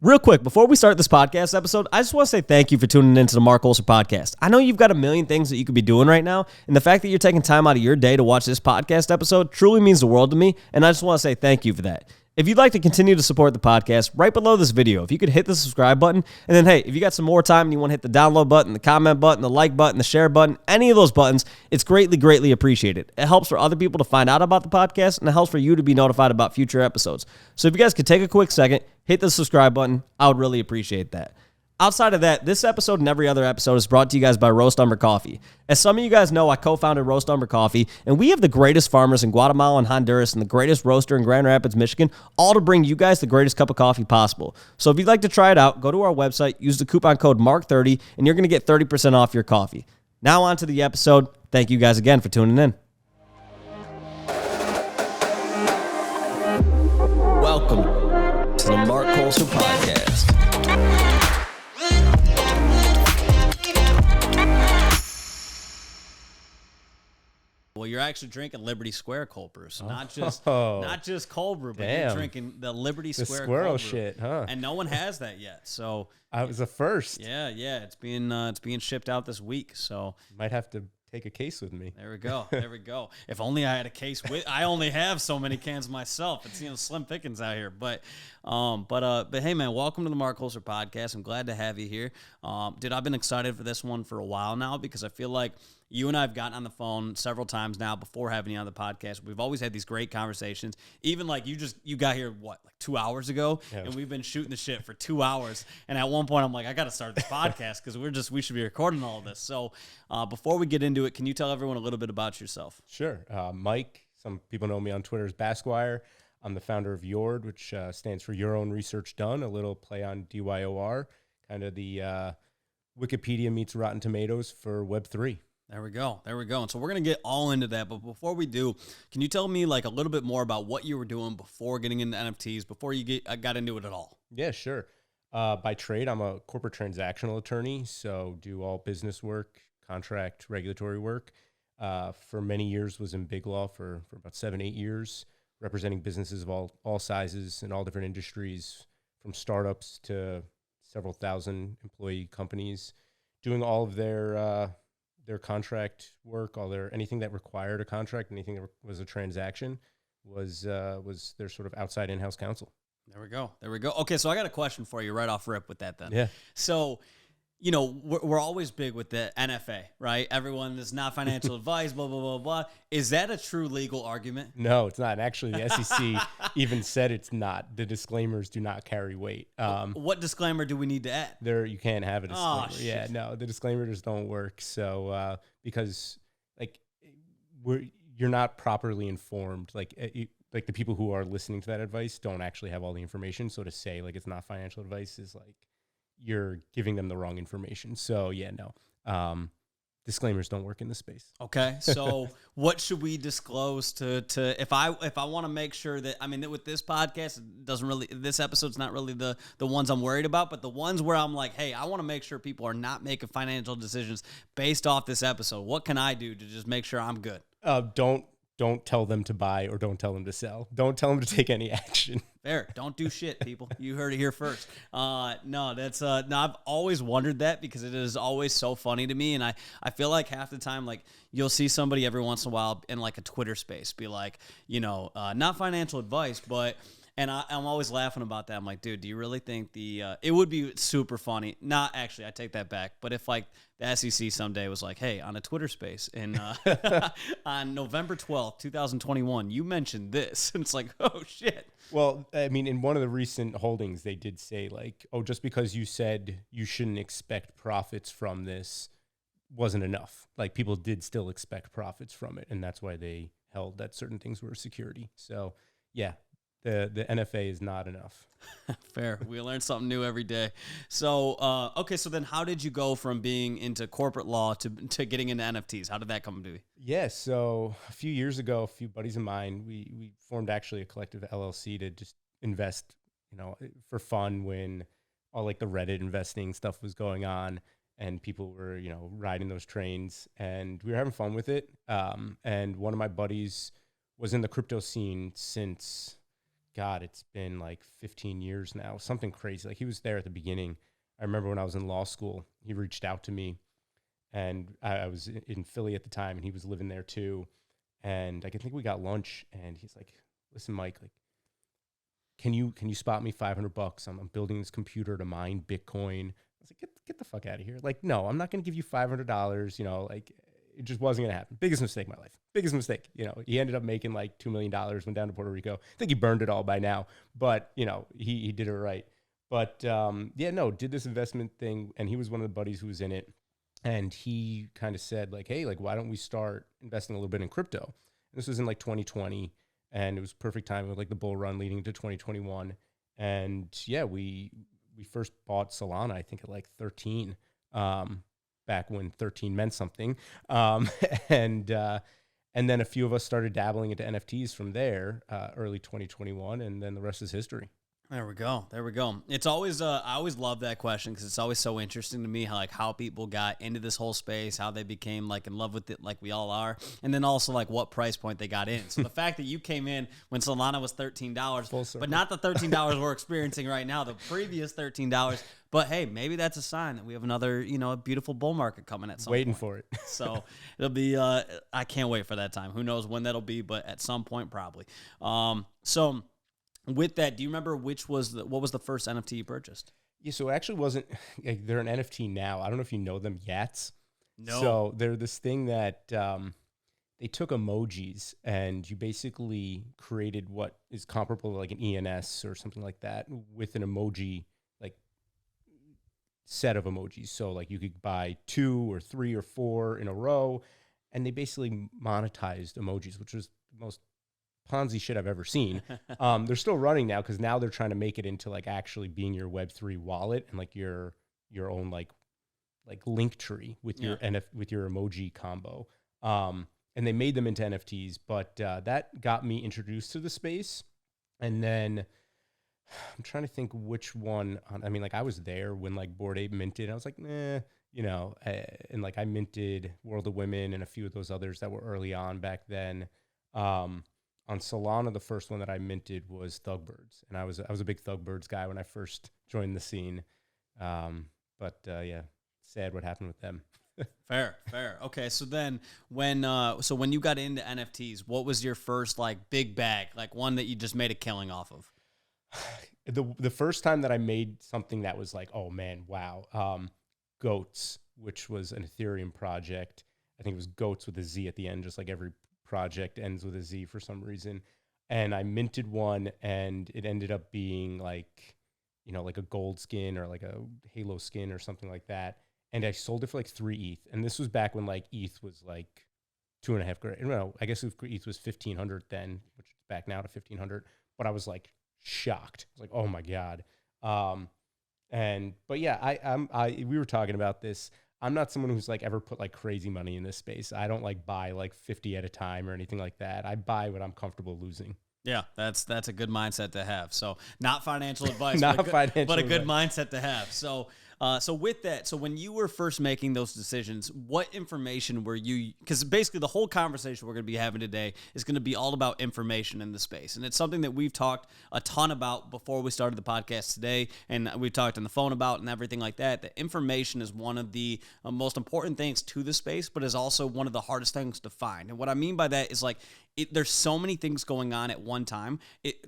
Real quick, before we start this podcast episode, I just want to say thank you for tuning into the Marc Colcer podcast. I know you've got a million things that you could be doing right now, and the fact that you're taking time out of your day to watch this podcast episode truly means the world to me, and I just want to say thank you for that. If you'd like to continue to support the podcast, right below this video, if you could hit the subscribe button, and then, hey, if you got some more time and you want to hit the download button, the comment button, the like button, the share button, any of those buttons, it's greatly, greatly appreciated. It helps for other people to find out about the podcast, and it helps for you to be notified about future episodes. So if you guys could take a quick second, hit the subscribe button, I would really appreciate that. Outside of that, this episode and every other episode is brought to you guys by Roast Umber Coffee. As some of you guys know, I co-founded Roast Umber Coffee, and we have the greatest farmers in Guatemala and Honduras and the greatest roaster in Grand Rapids, Michigan, all to bring you guys the greatest cup of coffee possible. So if you'd like to try it out, go to our website, use the coupon code MARC30, and you're going to get 30% off your coffee. Now on to the episode. Thank you guys again for tuning in. Welcome to the Marc Colcer podcast. Well, you're actually drinking Liberty Square cold brew, so not just cold brew, but you're drinking the Liberty Square squirrel cold brew. Shit, huh? And no one has that yet, so I was the first. Yeah, it's being shipped out this week, so might have to take a case with me. There we go. If only I had a case with. I only have so many cans myself. It's slim pickings out here, but hey, man, welcome to the Marc Colcer podcast. I'm glad to have you here. Dude, I've been excited for this one for a while now because I feel like you and I have gotten on the phone several times now before having you on the podcast. We've always had these great conversations. Even like you got here, like 2 hours ago, and we've been shooting the shit for 2 hours. And at one point, I'm like, I got to start this podcast because we should be recording all of this. So before we get into it, can you tell everyone a little bit about yourself? Sure. Mike, some people know me on Twitter as Basquire. I'm the founder of Yord, which stands for Your Own Research Done, a little play on DYOR, kind of the Wikipedia meets Rotten Tomatoes for Web3. There we go. And so we're going to get all into that. But before we do, can you tell me like a little bit more about what you were doing before getting into NFTs, before you got into it at all? Yeah, sure. By trade, I'm a corporate transactional attorney, so do all business work, contract, regulatory work. For many years was in big law for about 7-8 years, representing businesses of all sizes and all different industries, from startups to several thousand employee companies, doing all of their contract work, anything that required a contract, anything that was a transaction was their sort of outside in-house counsel. There we go. Okay, so I got a question for you right off rip with that then. Yeah. So, we're always big with the NFA, right? Everyone is not financial advice, blah, blah, blah, blah. Is that a true legal argument? No, it's not. And actually, the SEC even said it's not. The disclaimers do not carry weight. What disclaimer do we need to add? You can't have a disclaimer. Oh, shit. Yeah, no, the disclaimers don't work. So, because you're not properly informed. Like the people who are listening to that advice don't actually have all the information. So to say like it's not financial advice is like you're giving them the wrong information. So yeah, no. Disclaimers don't work in this space. Okay, so what should we disclose to if I want to make sure that that with this podcast this episode's not really the ones I'm worried about, but the ones where I'm like, hey, I want to make sure people are not making financial decisions based off this episode. What can I do to just make sure I'm good? Don't tell them to buy or don't tell them to sell. Don't tell them to take any action. Fair. Don't do shit, people. You heard it here first. I've always wondered that because it is always so funny to me. And I feel like half the time, like you'll see somebody every once in a while in like a Twitter space be like, not financial advice, but... And I'm always laughing about that. I'm like, dude, do you really think it would be super funny? Not actually, I take that back. But if like the SEC someday was like, hey, on a Twitter space on November 12th, 2021, you mentioned this. And it's like, oh, shit. Well, in one of the recent holdings, they did say like, oh, just because you said you shouldn't expect profits from this wasn't enough. Like people did still expect profits from it. And that's why they held that certain things were security. So, yeah. The NFA is not enough. Fair. We learn something new every day. So, okay. So then how did you go from being into corporate law to getting into NFTs? How did that come to be? Yeah. So a few years ago, a few buddies of mine, we formed actually a collective LLC to just invest, for fun when all like the Reddit investing stuff was going on and people were, riding those trains and we were having fun with it. And one of my buddies was in the crypto scene since God, it's been like 15 years now, something crazy. Like he was there at the beginning. I remember when I was in law school, he reached out to me, and I was in Philly at the time, and he was living there too. And I think we got lunch, and he's like, "Listen, Mike, like, can you spot me $500? I'm building this computer to mine Bitcoin." I was like, "Get the fuck out of here!" Like, no, I'm not going to give you $500. You know, like it just wasn't going to happen. Biggest mistake of my life. Biggest mistake. You know, he ended up making like $2 million. Went down to Puerto Rico. I think he burned it all by now, but you know, he did it right. But yeah, no, did this investment thing, and he was one of the buddies who was in it. And he kind of said like, "Hey, like, why don't we start investing a little bit in crypto?" And this was in like 2020, and it was perfect time with like the bull run leading into 2021. And yeah, we first bought Solana, I think at like 13, back when 13 meant something. And then a few of us started dabbling into NFTs from there, early 2021, and then the rest is history. There we go. There we go. It's always, I always love that question because it's always so interesting to me how people got into this whole space, how they became like in love with it, like we all are. And then also like what price point they got in. So the fact that you came in when Solana was $13, but not the $13 we're experiencing right now, the previous $13. But hey, maybe that's a sign that we have another, you know, a beautiful bull market coming at some Waiting point. for it. So it'll be, I can't wait for that time. Who knows when that'll be, but at some point probably. So with that, do you remember what was the first NFT you purchased? Yeah, so it actually wasn't, like, they're an NFT now. I don't know if you know them yet. No. So they're this thing that they took emojis, and you basically created what is comparable to like an ENS or something like that with an emoji, like set of emojis. So like you could buy 2 or 3 or 4 in a row, and they basically monetized emojis, which was the most Ponzi shit I've ever seen. They're still running now because now they're trying to make it into like actually being your Web3 wallet and like your own like link tree with your with your emoji combo. And they made them into NFTs, but that got me introduced to the space. And then I'm trying to think which one. I mean, like I was there when like Bored Ape minted. I was like, nah, you know, and like I minted World of Women and a few of those others that were early on back then. On Solana, the first one that I minted was Thugbirds, and I was a big Thugbirds guy when I first joined the scene. But yeah, sad what happened with them. Fair. Okay, so then when you got into NFTs, what was your first like big bag, like one that you just made a killing off of? The first time that I made something that was like, oh man, wow, Goats, which was an Ethereum project. I think it was Goats with a Z at the end, just like every project ends with a Z for some reason. And I minted one, and it ended up being like, you know, like a gold skin or like a Halo skin or something like that. And I sold it for like 3 ETH. And this was back when like ETH was like 2.5 grand. No, I guess ETH was 1,500 then, which is back now to 1,500. But I was like shocked. I was like, oh my God. But yeah, we were talking about this. I'm not someone who's like ever put like crazy money in this space. I don't like buy like 50 at a time or anything like that. I buy what I'm comfortable losing. Yeah, that's a good mindset to have. So not financial advice, but a good mindset to have. So with that, so when you were first making those decisions, what information were you, because basically the whole conversation we're going to be having today is going to be all about information in the space. And it's something that we've talked a ton about before we started the podcast today. And we've talked on the phone about and everything like that. That information is one of the most important things to the space, but is also one of the hardest things to find. And what I mean by that is like, there's so many things going on at one time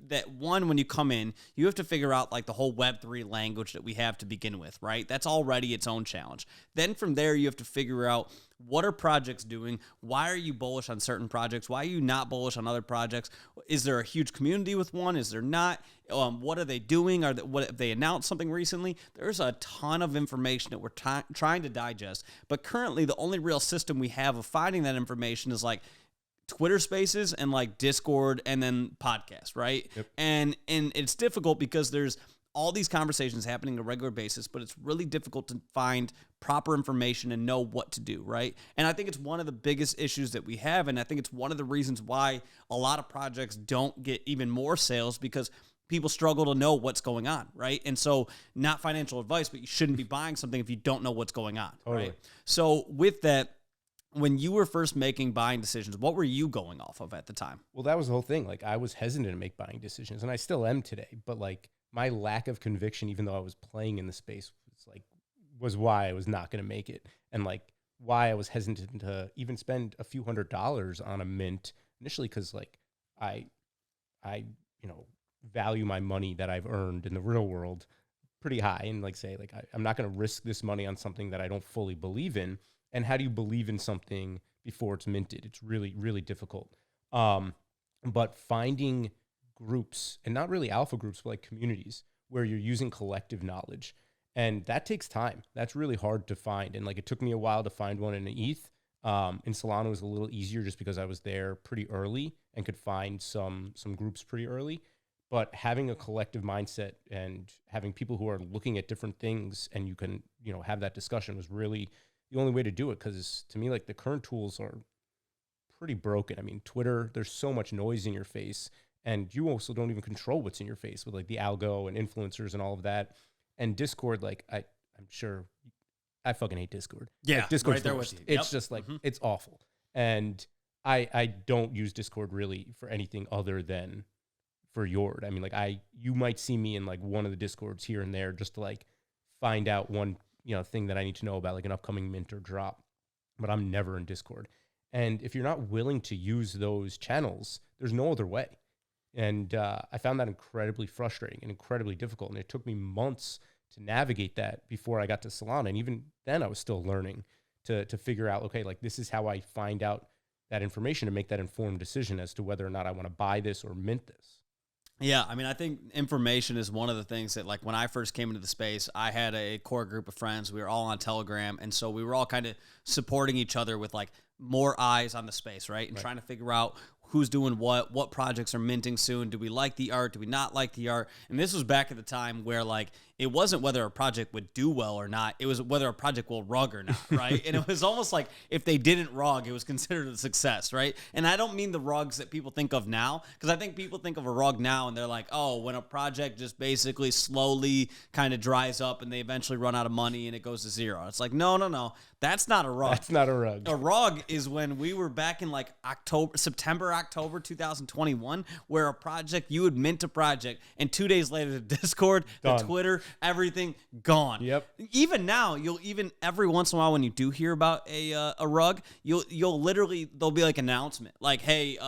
that when you come in, you have to figure out like the whole Web3 language that we have to begin with, right? That's already its own challenge. Then from there, you have to figure out what are projects doing? Why are you bullish on certain projects? Why are you not bullish on other projects? Is there a huge community with one? Is there not? What are they doing? What have they announced something recently? There's a ton of information that we're trying to digest. But currently, the only real system we have of finding that information is like Twitter Spaces and like Discord and then podcasts, right? Yep. And it's difficult because there's all these conversations happening on a regular basis, but it's really difficult to find proper information and know what to do, right? And I think it's one of the biggest issues that we have, and I think it's one of the reasons why a lot of projects don't get even more sales, because people struggle to know what's going on, right? And so, not financial advice, but you shouldn't be buying something if you don't know what's going on, Totally. right? So with that, when you were first making buying decisions, what were you going off of at the time? Well, that was the whole thing. Like, I was hesitant to make buying decisions, and I still am today. But like, my lack of conviction, even though I was playing in the space, was why I was not going to make it, and like why I was hesitant to even spend a few $100s on a mint initially, because like I value my money that I've earned in the real world pretty high, and like say like I'm not going to risk this money on something that I don't fully believe in. And how do you believe in something before it's minted? It's really, really difficult. But finding groups, and not really alpha groups, but like communities where you're using collective knowledge, and that takes time. That's really hard to find. And like, it took me a while to find one in ETH. In Solana was a little easier just because I was there pretty early and could find some groups pretty early. But having a collective mindset and having people who are looking at different things, and you can, have that discussion, was really the only way to do it. Because to me, like, the current tools are pretty broken. I mean, Twitter, there's so much noise in your face, and you also don't even control what's in your face with like the algo and influencers and all of that. And Discord, like, I'm sure I fucking hate Discord. Yeah, like, Discord's right there worst. with you. It's just like, it's awful. And I don't use Discord really for anything other than for Yord. I mean, like, you might see me in like one of the Discords here and there just to like find out one, thing that I need to know about, like an upcoming mint or drop, but I'm never in Discord. And if you're not willing to use those channels, there's no other way. And I found that incredibly frustrating and incredibly difficult. And it took me months to navigate that before I got to Solana. And even then I was still learning to figure out, okay, like, this is how I find out that information to make that informed decision as to whether or not I want to buy this or mint this. Yeah, I mean, I think information is one of the things that, like, when I first came into the space, I had a core group of friends. We were all on Telegram, and so we were all kind of supporting each other with, like, more eyes on the space, right? And trying to figure out who's doing what projects are minting soon. Do we like the art? Do we not like the art? And this was back at the time where, like, it wasn't whether a project would do well or not. It was whether a project will rug or not, right? And it was almost like if they didn't rug, it was considered a success, right? And I don't mean the rugs that people think of now, because I think people think of a rug now and they're like, oh, when a project just basically slowly kind of dries up and they eventually run out of money and it goes to zero. It's like, no. That's not a rug. That's not a rug. A rug is when we were back in like September, October 2021, where a project, you would mint a project, and 2 days later, the Discord, the Twitter, everything gone. Yep. Even now, you'll even every once in a while when you do hear about a rug, you'll literally, there'll be like an announcement like, hey,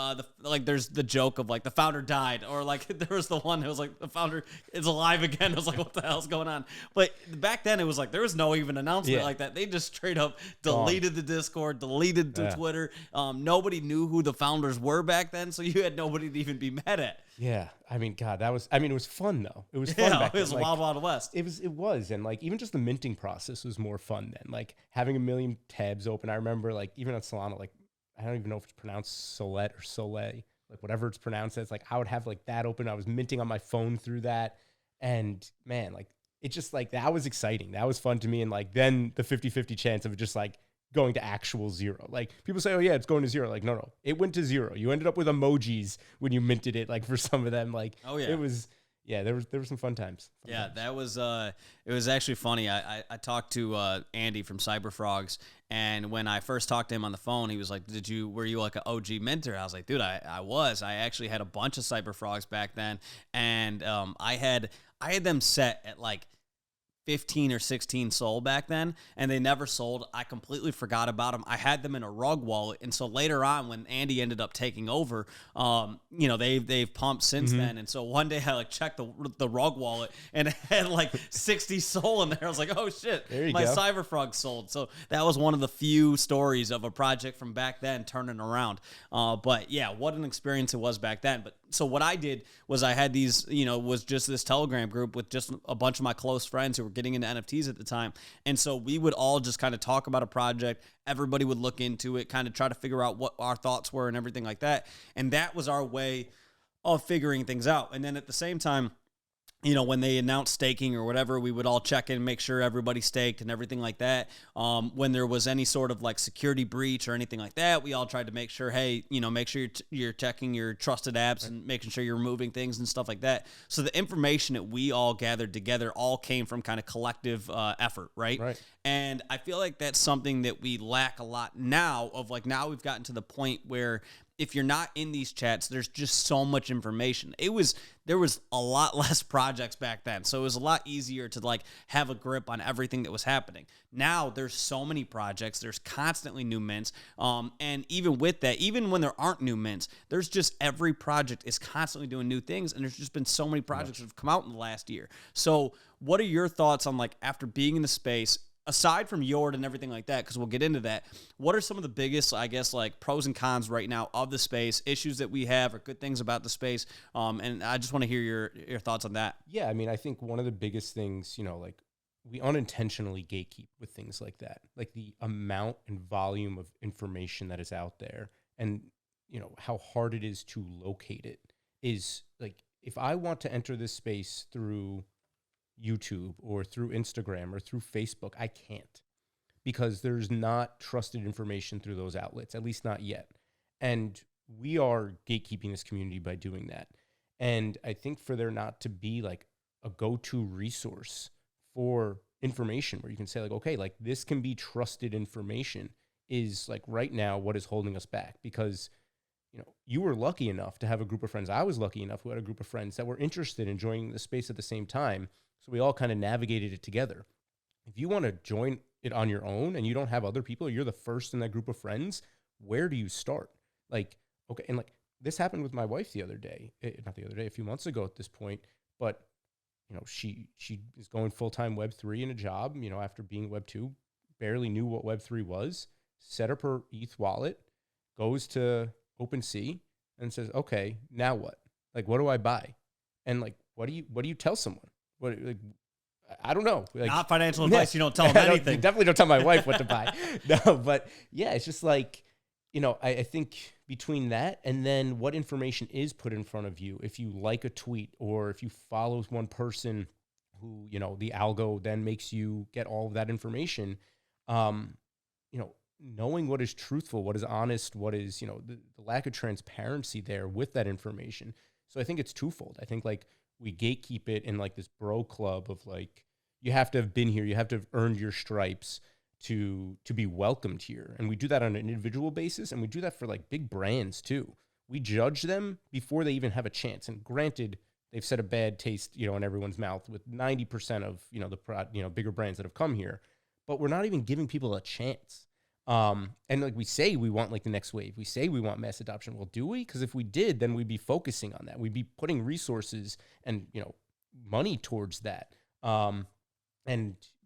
there's the joke of like the founder died, or like there was the one that was like the founder is alive again. I was like, what the hell's going on? But back then it was like there was no even announcement like that. They just straight up deleted the Discord, deleted the Twitter. Nobody knew who the founders were back then, so you had nobody to even be mad at. Yeah, I mean, God, it was fun though. It was fun back then. It was Wild Wild West. It was, and like even just the minting process was more fun then. Like having a million tabs open. I remember like even on Solana, like I don't even know if it's pronounced Solette or Soleil, like whatever it's pronounced as. Like I would have like that open. I was minting on my phone through that, and man, like it just like that was exciting. That was fun to me, and like then the 50-50 chance of just like going to actual zero. Like people say, oh yeah, it's going to zero. Like, no, it went to zero. You ended up with emojis when you minted it. Like for some of them, like, oh yeah, it was, yeah, there were some fun times. That was, it was actually funny. I talked to Andy from Cyberfrogs, and when I first talked to him on the phone, he was like, were you like an OG minter? I was like, dude, I was. I actually had a bunch of Cyberfrogs back then, and I had them set at like 15 or 16 sold back then, and they never sold. I completely forgot about them. I had them in a rug wallet, and so later on when Andy ended up taking over, they've pumped since then. And so one day I like checked the rug wallet, and it had like 60 sold in there. I was like, oh shit, my Cyberfrog sold. So that was one of the few stories of a project from back then turning around. But yeah, what an experience it was back then. But so what I did was I had these, was just this Telegram group with just a bunch of my close friends who were getting into NFTs at the time. And so we would all just kind of talk about a project. Everybody would look into it, kind of try to figure out what our thoughts were and everything like that. And that was our way of figuring things out. And then at the same time, when they announced staking or whatever, we would all check in, make sure everybody staked and everything like that. When there was any sort of like security breach or anything like that, we all tried to make sure, hey, make sure you're checking your trusted apps and making sure you're removing things and stuff like that. So the information that we all gathered together all came from kind of collective effort, right? Right. And I feel like that's something that we lack a lot now now we've gotten to the point where if you're not in these chats, there's just so much information. There was a lot less projects back then. So it was a lot easier to like have a grip on everything that was happening. Now there's so many projects, there's constantly new mints. And even with that, even when there aren't new mints, there's just every project is constantly doing new things. And there's just been so many projects that have come out in the last year. So what are your thoughts on like after being in the space, aside from Yord and everything like that, because we'll get into that, what are some of the biggest, I guess, like pros and cons right now of the space, issues that we have or good things about the space? And I just want to hear your thoughts on that. Yeah, I mean, I think one of the biggest things, like we unintentionally gatekeep with things like that, like the amount and volume of information that is out there and, how hard it is to locate it is like, if I want to enter this space through YouTube or through Instagram or through Facebook, I can't, because there's not trusted information through those outlets, at least not yet. And we are gatekeeping this community by doing that. And I think for there not to be like a go-to resource for information where you can say like, okay, like this can be trusted information is like right now what is holding us back, because you were lucky enough to have a group of friends. I was lucky enough who had a group of friends that were interested in joining the space at the same time. So we all kind of navigated it together. If you want to join it on your own and you don't have other people, you're the first in that group of friends, where do you start? Like, okay. And like this happened with my wife the other day, not the other day, a few months ago at this point, but she is going full-time Web3 in a job, after being Web2, barely knew what Web3 was, set up her ETH wallet, goes to OpenSea and says, okay, now what? Like, what do I buy? And like, what do you tell someone? What, like, I don't know. Like, not financial advice. You don't tell them anything. You definitely don't tell my wife what to buy. No, but yeah, it's just like, I think between that and then what information is put in front of you, if you like a tweet or if you follow one person who, the algo then makes you get all of that information, knowing what is truthful, what is honest, what is, the lack of transparency there with that information. So I think it's twofold. I think like we gatekeep it in like this bro club of like, you have to have been here, you have to have earned your stripes to be welcomed here. And we do that on an individual basis, and we do that for like big brands too. We judge them before they even have a chance. And granted, they've set a bad taste, in everyone's mouth with 90% of, the bigger brands that have come here, but we're not even giving people a chance. And like we say, we want like the next wave. We say we want mass adoption. Well, do we? Because if we did, then we'd be focusing on that. We'd be putting resources and, money towards that. And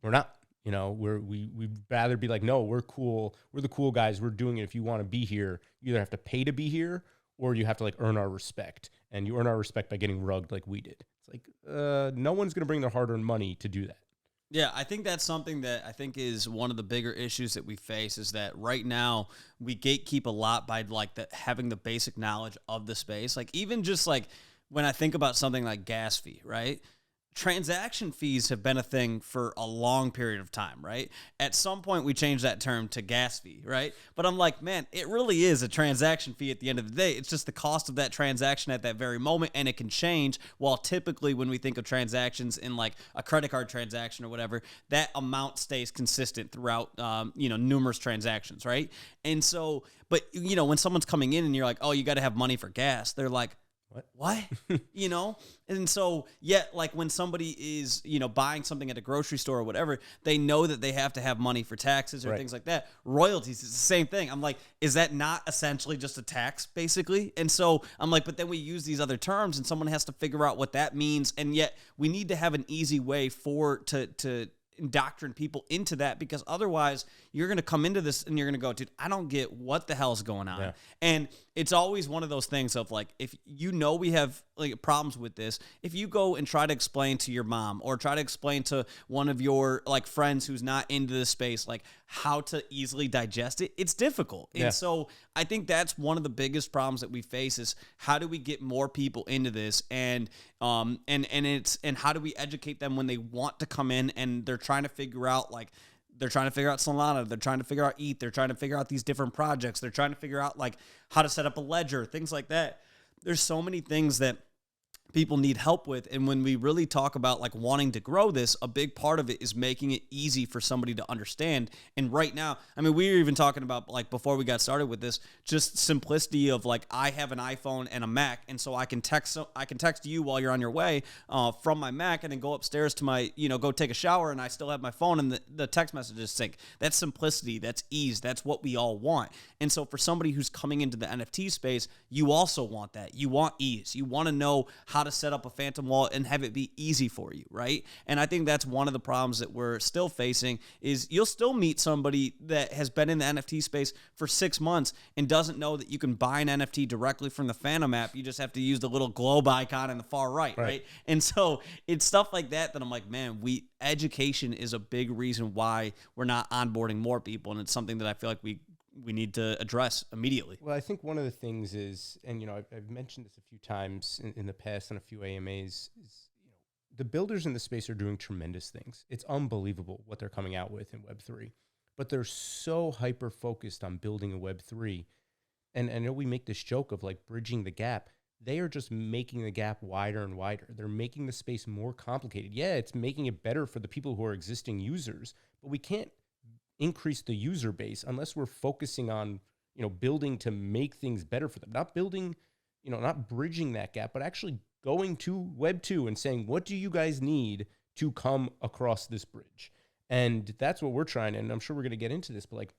we're not, we'd rather be like, no, we're cool. We're the cool guys. We're doing it. If you want to be here, you either have to pay to be here or you have to like earn our respect, and you earn our respect by getting rugged like we did. It's like, no one's going to bring their hard-earned money to do that. Yeah, I think that's something that I think is one of the bigger issues that we face, is that right now we gatekeep a lot by like having the basic knowledge of the space. Like even just like when I think about something like gas fee, right? Transaction fees have been a thing for a long period of time, right? At some point, we changed that term to gas fee, right? But I'm like, man, it really is a transaction fee at the end of the day. It's just the cost of that transaction at that very moment, and it can change. While typically when we think of transactions in like a credit card transaction or whatever, that amount stays consistent throughout, numerous transactions, right? And so, but, when someone's coming in and you're like, oh, you got to have money for gas, they're like, what? And so, like when somebody is, buying something at a grocery store or whatever, they know that they have to have money for taxes or things like that. Royalties is the same thing. I'm like, is that not essentially just a tax, basically? And so I'm like, but then we use these other terms and someone has to figure out what that means. And yet we need to have an easy way to indoctrinate people into that, because otherwise you're going to come into this and you're going to go, dude, I don't get what the hell's going on. Yeah. And it's always one of those things of like, if we have like problems with this, if you go and try to explain to your mom or try to explain to one of your like friends who's not into this space, like how to easily digest it, it's difficult. And so I think that's one of the biggest problems that we face is how do we get more people into this, and how do we educate them when they want to come in and they're trying to figure out Solana, they're trying to figure out ETH, they're trying to figure out these different projects, they're trying to figure out like how to set up a ledger, things like that. There's so many things that people need help with. And when we really talk about like wanting to grow this, a big part of it is making it easy for somebody to understand. And right now, I mean, we were even talking about like before we got started with this, just simplicity of like, I have an iPhone and a Mac. And so I can text you while you're on your way from my Mac, and then go upstairs to my, go take a shower, and I still have my phone and the text messages sync. That's simplicity. That's ease. That's what we all want. And so for somebody who's coming into the NFT space, you also want that. You want ease. You want to know how to set up a phantom wallet and have it be easy for you, right? And I think that's one of the problems that we're still facing is you'll still meet somebody that has been in the NFT space for 6 months and doesn't know that you can buy an NFT directly from the Phantom app. You just have to use the little globe icon in the far right? And so it's stuff like that I'm like, man, education is a big reason why we're not onboarding more people, and it's something that I feel like we need to address immediately. Well, I think one of the things is, and I've mentioned this a few times in the past on a few AMAs, is the builders in the space are doing tremendous things. It's unbelievable what they're coming out with in Web3, but they're so hyper focused on building a Web3. And I know we make this joke of like bridging the gap. They are just making the gap wider and wider. They're making the space more complicated. Yeah, it's making it better for the people who are existing users, but we can't increase the user base unless we're focusing on, building to make things better for them. Not building, not bridging that gap, but actually going to Web 2 and saying, what do you guys need to come across this bridge? And that's what we're trying, and I'm sure we're going to get into this, but like,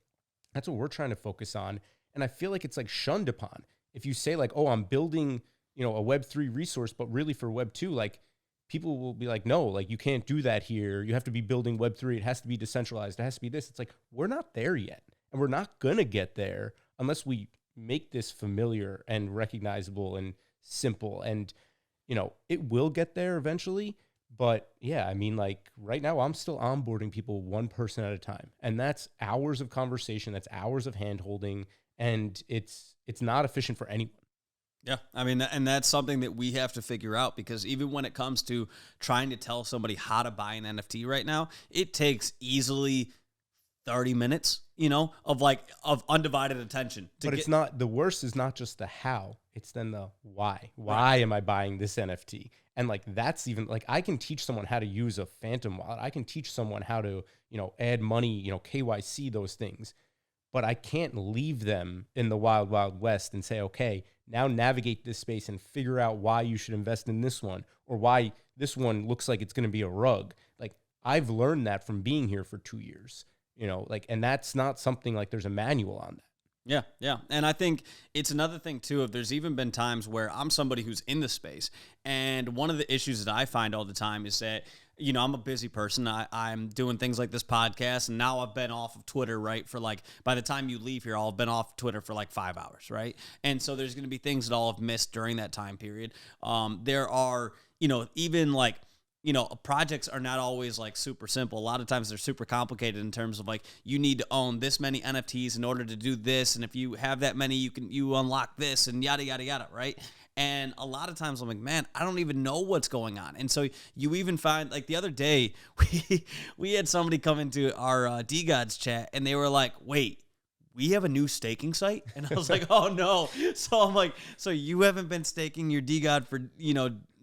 that's what we're trying to focus on. And I feel like it's like shunned upon. If you say like, oh, I'm building, a Web 3 resource, but really for Web 2, like, people will be like, no, like you can't do that here. You have to be building Web3. It has to be decentralized. It has to be this. It's like, we're not there yet. And we're not going to get there unless we make this familiar and recognizable and simple. And, it will get there eventually. But yeah, I mean, like right now I'm still onboarding people one person at a time. And that's hours of conversation. That's hours of hand holding. And it's not efficient for anyone. Yeah, I mean, and that's something that we have to figure out, because even when it comes to trying to tell somebody how to buy an NFT right now, it takes easily 30 minutes, of undivided attention. But it's not, the worst is not just the how, it's then the why. Why am I buying this NFT? And like, that's even like, I can teach someone how to use a Phantom wallet. I can teach someone how to, add money, KYC, those things. But I can't leave them in the wild, wild west and say, okay, now navigate this space and figure out why you should invest in this one, or why this one looks like it's going to be a rug. Like, I've learned that from being here for 2 years, and that's not something like there's a manual on that. Yeah. And I think it's another thing too, if there's even been times where I'm somebody who's in the space, and one of the issues that I find all the time is that, I'm a busy person. I'm doing things like this podcast, and now I've been off of Twitter, right? For like, by the time you leave here, I'll have been off Twitter for like 5 hours, right? And so there's going to be things that I'll have missed during that time period. There are, even like, projects are not always like super simple. A lot of times they're super complicated in terms of like, you need to own this many NFTs in order to do this. And if you have that many, you unlock this and yada, yada, yada. Right. And a lot of times I'm like, man, I don't even know what's going on. And so you even find, like the other day, we had somebody come into our DGods chat, and they were like, wait, we have a new staking site? And I was like, oh no. So I'm like, so you haven't been staking your DGod for,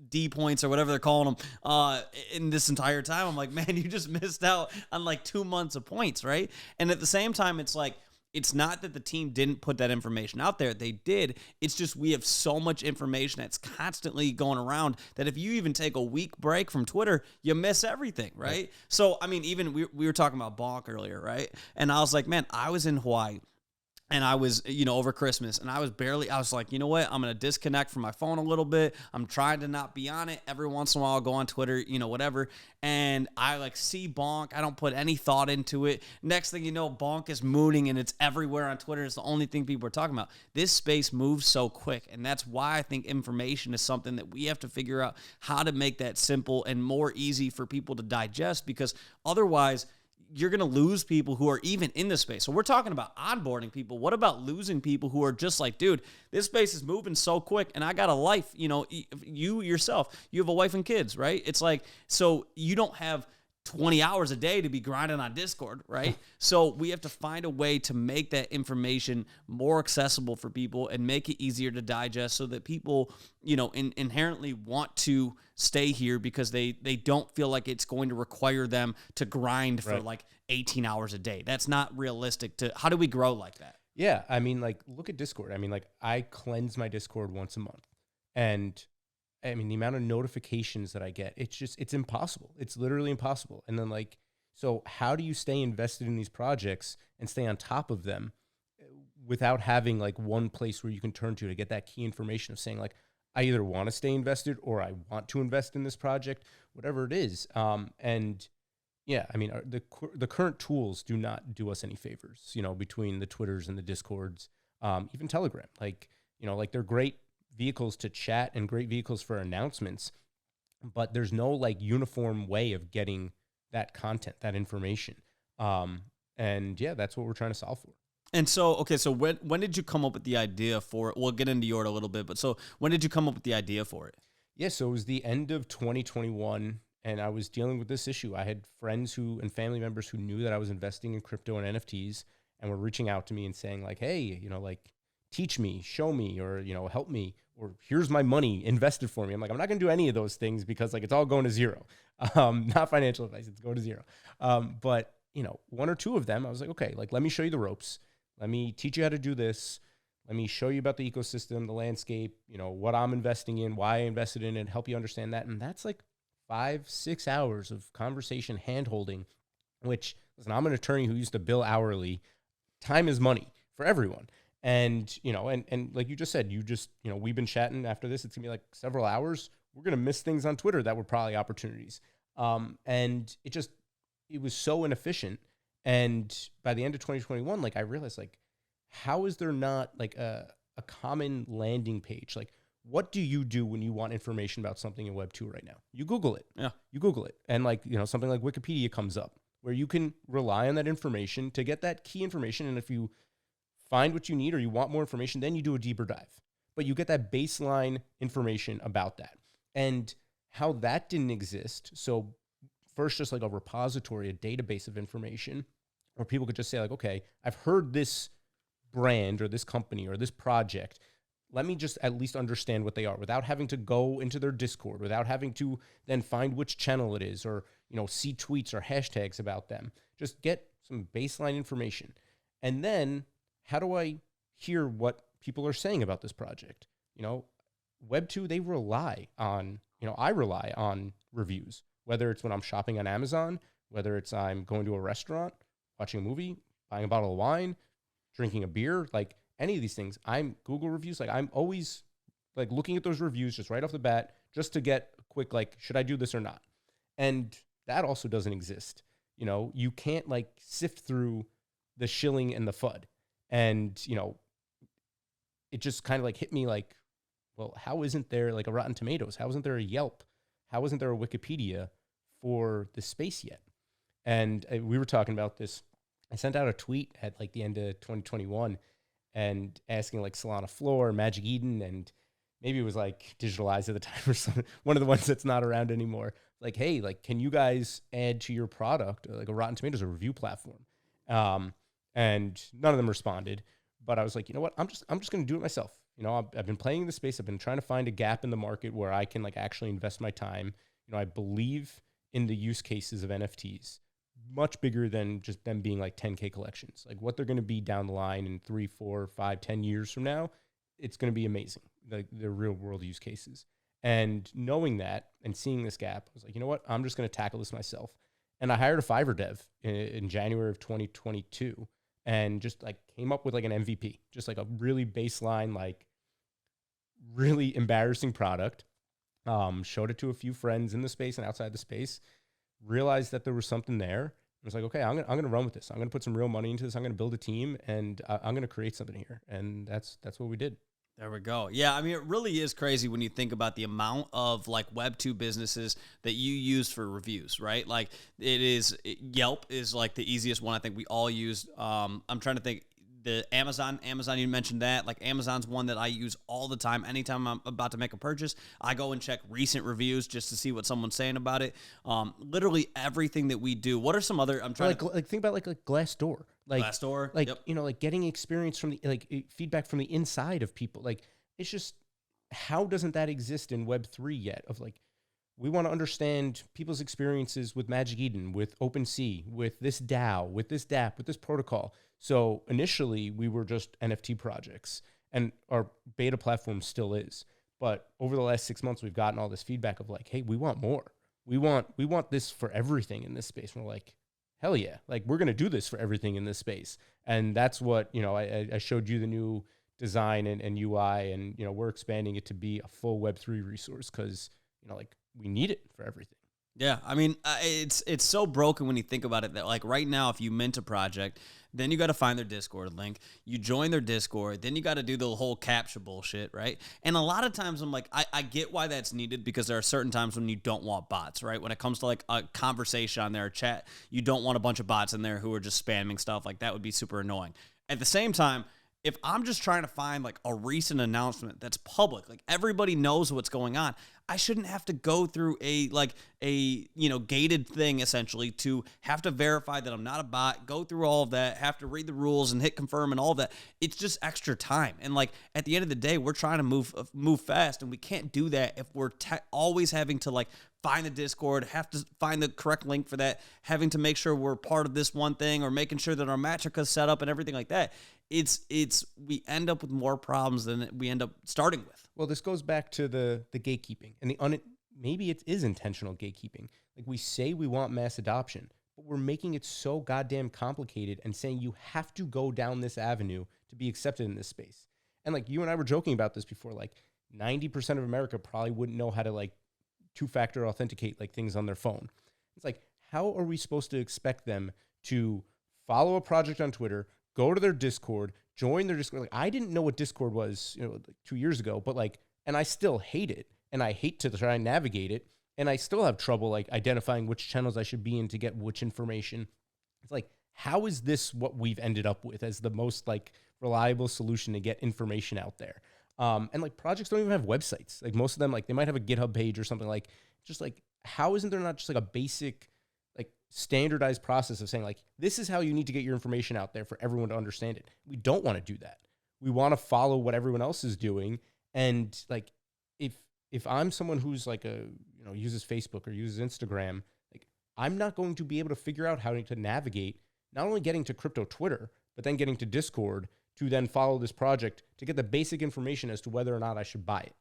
D points or whatever they're calling them in this entire time? I'm like, man, you just missed out on like 2 months of points, right? And at the same time, it's like, it's not that the team didn't put that information out there. They did. It's just we have so much information that's constantly going around that if you even take a week break from Twitter, you miss everything, right? So, I mean, even we were talking about Bonk earlier, right? And I was like, man, I was in Hawaii. And I was, over Christmas, and I was like, you know what? I'm going to disconnect from my phone a little bit. I'm trying to not be on it. Every once in a while, I'll go on Twitter, whatever. And I like see Bonk. I don't put any thought into it. Next thing you know, Bonk is mooning, and it's everywhere on Twitter. It's the only thing people are talking about. This space moves so quick. And that's why I think information is something that we have to figure out how to make that simple and more easy for people to digest, because otherwise, you're going to lose people who are even in the space. So we're talking about onboarding people. What about losing people who are just like, dude, this space is moving so quick and I got a life, you yourself, you have a wife and kids, right? It's like, so you don't have 20 hours a day to be grinding on Discord, right? So we have to find a way to make that information more accessible for people and make it easier to digest so that people, inherently want to stay here because they don't feel like it's going to require them to grind for like 18 hours a day. That's not realistic. How do we grow like that? Yeah. I mean, like, look at Discord. I mean, like, I cleanse my Discord once a month. And I mean, the amount of notifications that I get, it's impossible. It's literally impossible. And then like, so how do you stay invested in these projects and stay on top of them without having like one place where you can turn to get that key information of saying like, I either want to stay invested or I want to invest in this project, whatever it is. And yeah, I mean, the current tools do not do us any favors, between the Twitters and the Discords, even Telegram, like they're great vehicles to chat and great vehicles for announcements, but there's no like uniform way of getting that content, that information. And yeah, that's what we're trying to solve for. And so, okay, so when did you come up with the idea for it? We'll get into Yord a little bit, but so when did you come up with the idea for it? Yeah, so it was the end of 2021, and I was dealing with this issue. I had friends and family members who knew that I was investing in crypto and NFTs and were reaching out to me and saying like, hey, like, teach me, show me, or, help me, or here's my money invested for me. I'm like, I'm not going to do any of those things because like, it's all going to zero. Not financial advice. It's going to zero. But one or two of them, I was like, okay, like, let me show you the ropes. Let me teach you how to do this. Let me show you about the ecosystem, the landscape, what I'm investing in, why I invested in it, help you understand that. And that's like 5-6 hours of conversation, hand-holding, which, listen, I'm an attorney who used to bill hourly. Time is money for everyone. And, and like you just said, we've been chatting after this. It's gonna be like several hours. We're going to miss things on Twitter that were probably opportunities. And it was so inefficient. And by the end of 2021, like I realized like, how is there not like a common landing page? Like, what do you do when you want information about something in Web 2 right now? You Google it. Yeah. You Google it. And like, something like Wikipedia comes up where you can rely on that information to get that key information. And if you find what you need or you want more information, then you do a deeper dive. But you get that baseline information about that. And how that didn't exist. So first, just like a repository, a database of information where people could just say like, okay, I've heard this brand or this company or this project. Let me just at least understand what they are without having to go into their Discord, without having to then find which channel it is or, see tweets or hashtags about them. Just get some baseline information. And then how do I hear what people are saying about this project? Web 2, they rely on, I rely on reviews, whether it's when I'm shopping on Amazon, whether it's I'm going to a restaurant, watching a movie, buying a bottle of wine, drinking a beer, like any of these things, I'm Google reviews. Like I'm always like looking at those reviews just right off the bat, just to get a quick, like, should I do this or not? And that also doesn't exist. You can't like sift through the shilling and the FUD. And, it just kind of like hit me like, well, how isn't there like a Rotten Tomatoes? How isn't there a Yelp? How isn't there a Wikipedia for the space yet? And we were talking about this. I sent out a tweet at like the end of 2021 and asking like Solana Floor, Magic Eden, and maybe it was like Digitalized at the time or something, one of the ones that's not around anymore. Like, hey, like, can you guys add to your product like a Rotten Tomatoes or review platform? And none of them responded. But I was like, you know what? I'm just going to do it myself. I've been playing in the space. I've been trying to find a gap in the market where I can like actually invest my time. I believe in the use cases of NFTs, much bigger than just them being like 10K collections. Like what they're going to be down the line in 3, 4, 5, 10 years from now, it's going to be amazing. Like the real world use cases. And knowing that and seeing this gap, I was like, you know what? I'm just going to tackle this myself. And I hired a Fiverr dev in January of 2022 and just like came up with like an MVP, just like a really baseline, like really embarrassing product. Showed it to a few friends in the space and outside the space, realized that there was something there. I was like, okay, I'm gonna run with this. I'm gonna put some real money into this. I'm gonna build a team and I'm gonna create something here. And that's what we did. There we go. Yeah, I mean, it really is crazy when you think about the amount of like Web 2 businesses that you use for reviews, right? Like Yelp is like the easiest one I think we all use. I'm trying to think. The Amazon, you mentioned that. Like Amazon's one that I use all the time. Anytime I'm about to make a purchase, I go and check recent reviews just to see what someone's saying about it. Literally everything that we do. What are some other? I'm trying like think about like Glassdoor, Glassdoor, yep. Like getting experience from the feedback from the inside of people. Like it's just, how doesn't that exist in Web3 yet? Of like, we want to understand people's experiences with Magic Eden, with OpenSea, with this DAO, with this DApp, with this protocol. So initially we were just NFT projects, and our beta platform still is. But over the last 6 months, we've gotten all this feedback of like, hey, we want more. We want this for everything in this space. And we're like, hell yeah. Like, we're going to do this for everything in this space. And that's what, I showed you the new design and UI, and, we're expanding it to be a full Web3 resource because, like, we need it for everything. Yeah, I mean, it's so broken when you think about it that like right now, if you mint a project, then you got to find their Discord link, you join their Discord, then you got to do the whole captcha bullshit, right? And a lot of times I'm like, I get why that's needed because there are certain times when you don't want bots, right? When it comes to like a conversation on their chat, you don't want a bunch of bots in there who are just spamming stuff. Like that would be super annoying. At the same time, if I'm just trying to find like a recent announcement that's public, like everybody knows what's going on, I shouldn't have to go through a gated thing essentially to have to verify that I'm not a bot, go through all of that, have to read the rules and hit confirm and all of that. It's just extra time. And like at the end of the day, we're trying to move fast, and we can't do that if we're always having to like find the Discord, have to find the correct link for that, having to make sure we're part of this one thing, or making sure that our Matrica is set up and everything like that. We end up with more problems than we end up starting with. Well, this goes back to the gatekeeping and maybe it is intentional gatekeeping. Like, we say we want mass adoption, but we're making it so goddamn complicated and saying you have to go down this avenue to be accepted in this space. And like, you and I were joking about this before, like 90% of America probably wouldn't know how to like two-factor authenticate like things on their phone. It's like, how are we supposed to expect them to follow a project on Twitter, go to their Discord, join their Discord? Like, I didn't know what Discord was, like 2 years ago, but like, and I still hate it, and I hate to try and navigate it, and I still have trouble like identifying which channels I should be in to get which information. It's like, how is this what we've ended up with as the most like reliable solution to get information out there? And like, projects don't even have websites. Like, most of them, like, they might have a GitHub page or something. Like, just like, how isn't there not just like a basic like standardized process of saying like, this is how you need to get your information out there for everyone to understand it? We don't want to do that. We want to follow what everyone else is doing. And like, if I'm someone who's like uses Facebook or uses Instagram, like, I'm not going to be able to figure out how to navigate not only getting to crypto Twitter, but then getting to Discord to then follow this project to get the basic information as to whether or not I should buy it.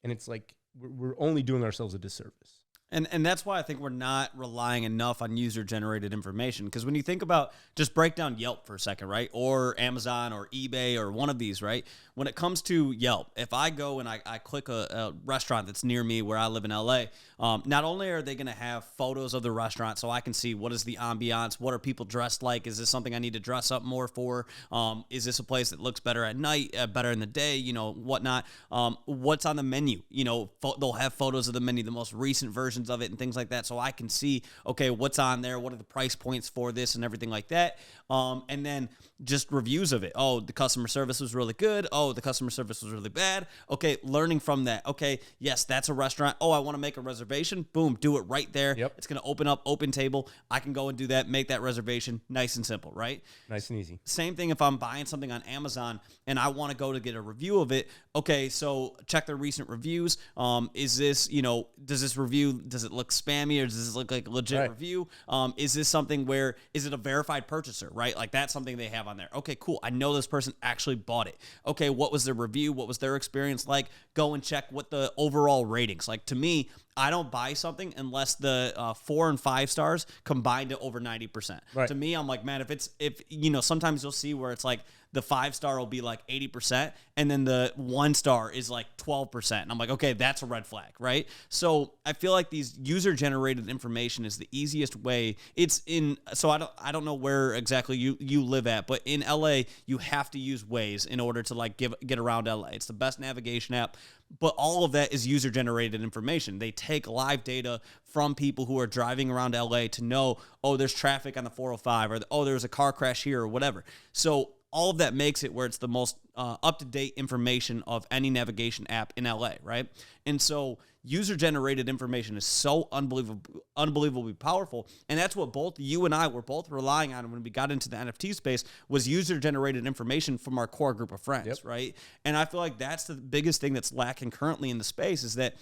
And it's like, we're only doing ourselves a disservice. And that's why I think we're not relying enough on user-generated information. Because when you think about, just break down Yelp for a second, right? Or Amazon or eBay or one of these, right? When it comes to Yelp, if I go and I click a restaurant that's near me where I live in LA, not only are they going to have photos of the restaurant so I can see what is the ambiance, what are people dressed like, is this something I need to dress up more for, is this a place that looks better at night, better in the day, whatnot, what's on the menu, they'll have photos of the menu, the most recent versions of it and things like that, so I can see, okay, what's on there, what are the price points for this and everything like that, and then just reviews of it. Oh, the customer service was really good. Oh, the customer service was really bad. Okay, learning from that. Okay, yes, that's a restaurant. Oh, I want to make a reservation. Boom, do it right there. Yep. It's going to open up Open Table. I can go and do that, make that reservation. Nice and simple, right? Nice and easy. Same thing if I'm buying something on Amazon and I want to go to get a review of it. Okay, so check their recent reviews. Is this, does this review, does it look spammy or does this look like a legit review? Is this something where, is it a verified purchaser, right? Like, that's something they have on there. Okay, cool. I know this person actually bought it. Okay, what was their review? What was their experience like? Go and check what the overall ratings. Like, to me, I don't buy something unless the 4 and 5 stars combine to over 90%. Right. To me, I'm like, man, if sometimes you'll see where it's like the 5-star will be like 80% and then the 1 star is like 12%. And I'm like, okay, that's a red flag, right? So I feel like these user-generated information is the easiest way. So I don't know where exactly you live at, but in LA, you have to use Waze in order to like get around LA. It's the best navigation app. But all of that is user-generated information. They take live data from people who are driving around LA to know, oh, there's traffic on the 405, or oh, there's a car crash here, or whatever. So all of that makes it where it's the most up-to-date information of any navigation app in LA, right? And so user-generated information is so unbelievably powerful, and that's what both you and I were both relying on when we got into the NFT space, was user-generated information from our core group of friends, right? And I feel like that's the biggest thing that's lacking currently in the space, is that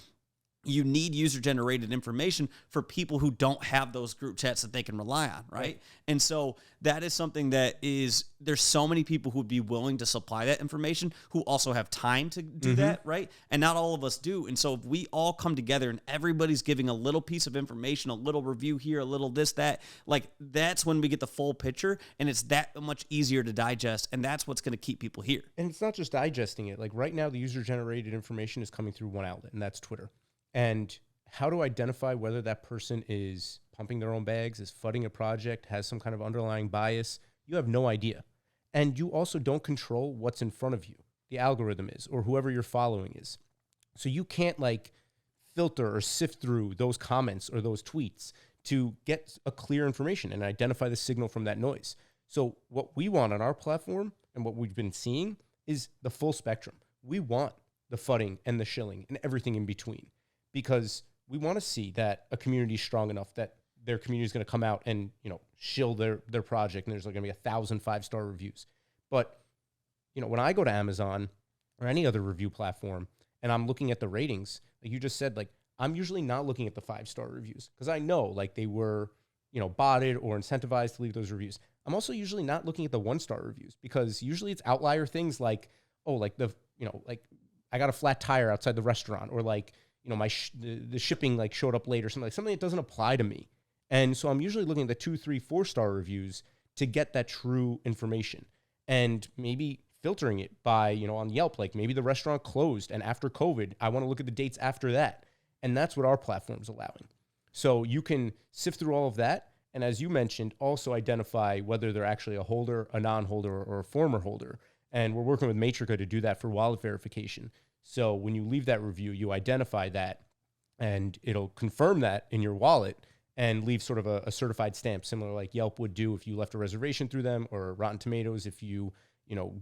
you need user-generated information for people who don't have those group chats that they can rely on, right? And so that is something that there's so many people who would be willing to supply that information who also have time to do that, right? And not all of us do. And so if we all come together and everybody's giving a little piece of information, a little review here, a little this, that, like that's when we get the full picture, and it's that much easier to digest, and that's what's going to keep people here. And it's not just digesting it. Like right now, the user-generated information is coming through one outlet, and that's Twitter. And how to identify whether that person is pumping their own bags, is fudding a project, has some kind of underlying bias, you have no idea. And you also don't control what's in front of you. The algorithm is, or whoever you're following is. So you can't like filter or sift through those comments or those tweets to get a clear information and identify the signal from that noise. So what we want on our platform and what we've been seeing is the full spectrum. We want the fudding and the shilling and everything in between, because we want to see that a community is strong enough that their community is going to come out and, shill their project, and there's going to be 1,000 5-star reviews. But, when I go to Amazon or any other review platform and I'm looking at the ratings, like you just said, like I'm usually not looking at the 5-star reviews because I know like they were, botted or incentivized to leave those reviews. I'm also usually not looking at the 1-star reviews because usually it's outlier things like, oh, like like I got a flat tire outside the restaurant, or like, the shipping like showed up late, or something that doesn't apply to me. And so I'm usually looking at the 2, 3, 4-star reviews to get that true information, and maybe filtering it by, on Yelp, like maybe the restaurant closed and after COVID, I want to look at the dates after that. And that's what our platform's allowing. So you can sift through all of that. And as you mentioned, also identify whether they're actually a holder, a non-holder, or a former holder. And we're working with Matrica to do that for wallet verification. So when you leave that review, you identify that, and it'll confirm that in your wallet and leave sort of a certified stamp, similar like Yelp would do if you left a reservation through them, or Rotten Tomatoes if you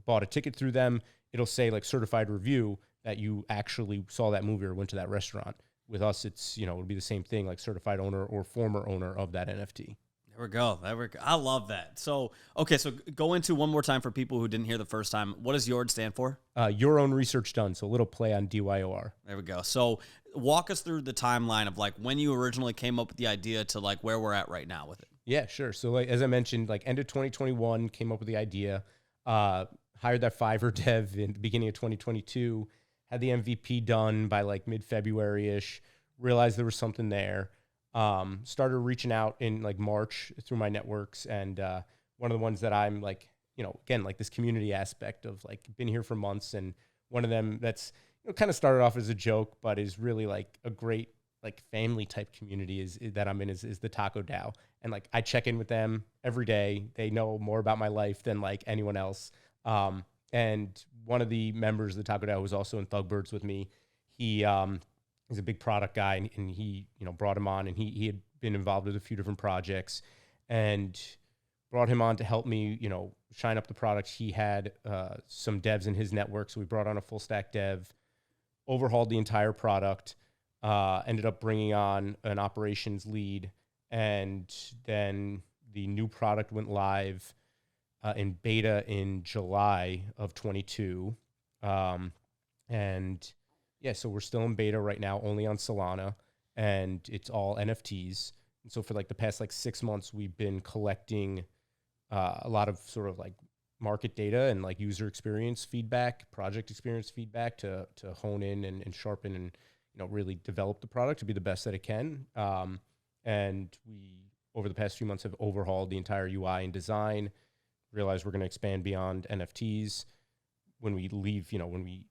bought a ticket through them. It'll say like certified review that you actually saw that movie or went to that restaurant. With us, it's it would be the same thing, like certified owner or former owner of that NFT. There we go. I love that. So, okay, so go into one more time for people who didn't hear the first time. What does YORD stand for? Your own research done. So a little play on DYOR. There we go. So walk us through the timeline of like when you originally came up with the idea to like where we're at right now with it. Yeah, sure. So like, as I mentioned, like end of 2021, came up with the idea, hired that Fiverr dev in the beginning of 2022, had the MVP done by like mid-February-ish, realized there was something there. Started reaching out in like March through my networks, and one of the ones that I'm like, again, like this community aspect of like been here for months, and one of them that's kind of started off as a joke, but is really like a great like family type community is that I'm in is the Taco DAO, and like I check in with them every day. They know more about my life than like anyone else. And one of the members of the Taco DAO was also in Thugbirds with me. He's a big product guy, and he, brought him on, and he had been involved with a few different projects, and brought him on to help me, shine up the product. He had some devs in his network, so we brought on a full stack dev, overhauled the entire product, ended up bringing on an operations lead, and then the new product went live in beta in July of 22, and yeah, so we're still in beta right now, only on Solana, and it's all NFTs. And so for like the past like 6 months, we've been collecting a lot of sort of like market data and like user experience feedback, project experience feedback to hone in and sharpen and really develop the product to be the best that it can. And we over the past few months have overhauled the entire UI and design. Realized we're going to expand beyond NFTs. When we leave, when we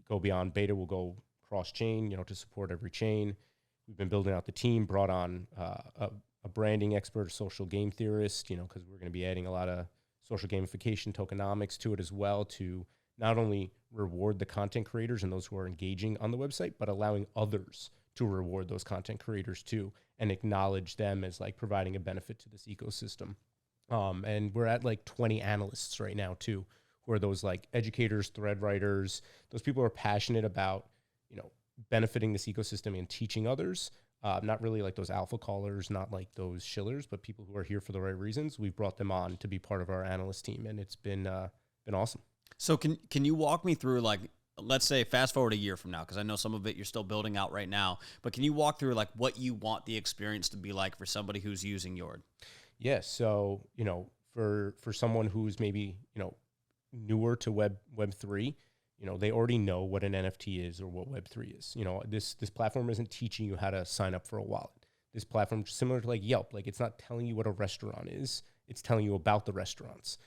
go beyond beta, we'll go cross-chain, to support every chain. we've been building out the team, brought on a branding expert, a social game theorist, because we're going to be adding a lot of social gamification tokenomics to it as well, to not only reward the content creators and those who are engaging on the website, but allowing others to reward those content creators too, and acknowledge them as like providing a benefit to this ecosystem. And we're at like 20 analysts right now too, who are those like educators, thread writers, those people who are passionate about, benefiting this ecosystem and teaching others. Not really like those alpha callers, not like those shillers, but people who are here for the right reasons. We've brought them on to be part of our analyst team, and it's been awesome. So can you walk me through, like, let's say fast forward a year from now, because I know some of it you're still building out right now, but can you walk through like what you want the experience to be like for somebody who's using Yord? Yeah. So, for someone who's maybe, newer to Web3, they already know what an NFT is or what Web3 is. This platform isn't teaching you how to sign up for a wallet. This platform, similar to like Yelp, like it's not telling you what a restaurant is. It's telling you about the restaurants.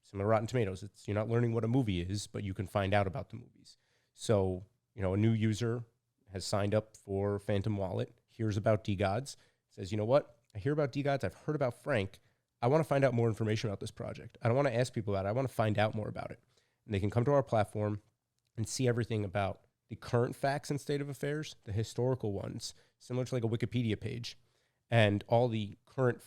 Similar to Rotten Tomatoes, you're not learning what a movie is, but you can find out about the movies. So, a new user has signed up for Phantom Wallet, hears about DGods, says, you know what? I hear about DGods. I've heard about Frank. I want to find out more information about this project. I don't want to ask people about it. I want to find out more about it. And they can come to our platform and see everything about the current facts and state of affairs, the historical ones, similar to like a Wikipedia page, and all the current,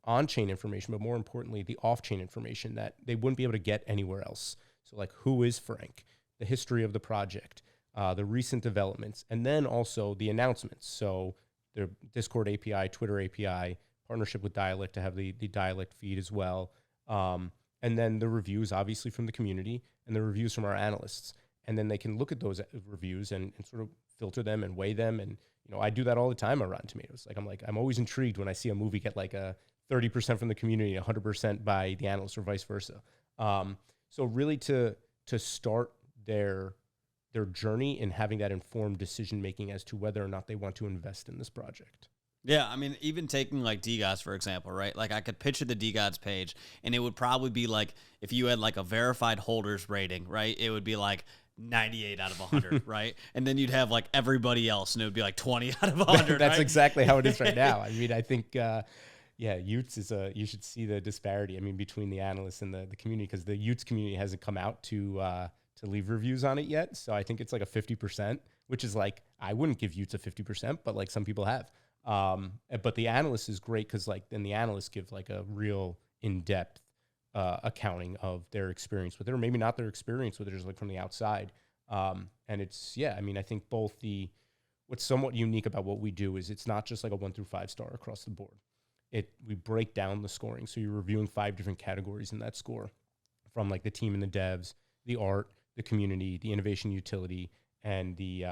on-chain information, but more importantly, the off-chain information that they wouldn't be able to get anywhere else. So like, who is Frank? The history of the project, the recent developments, and then also the announcements. So their Discord API, Twitter API, partnership with Dialect to have the Dialect feed as well. And then the reviews, obviously, from the community, and the reviews from our analysts. And then they can look at those reviews and sort of filter them and weigh them. And, I do that all the time on Rotten Tomatoes. I'm always intrigued when I see a movie get like a 30% from the community, 100% by the analyst, or vice versa. So really to start their journey in having that informed decision-making as to whether or not they want to invest in this project. Yeah, I mean, even taking like DGods, for example, right? Like I could picture the DGods page, and it would probably be like, if you had like a verified holders rating, right? It would be like 98 out of 100, right? And then you'd have like everybody else, and it would be like 20 out of 100. That's right? exactly how it is right now. I mean, I think, Utes is you should see the disparity, between the analysts and the community, because the Utes community hasn't come out to leave reviews on it yet. So I think it's like a 50%, which is like, I wouldn't give Utes a 50%, but like some people have. But the analyst is great because like then the analysts give like a real in-depth accounting of their experience with it, or maybe not their experience with it, just like from the outside. And it's, I think what's somewhat unique about what we do is it's not just like a 1 through 5 star across the board. We break down the scoring. So you're reviewing 5 different categories in that score, from like the team and the devs, the art, the community, the innovation utility, and the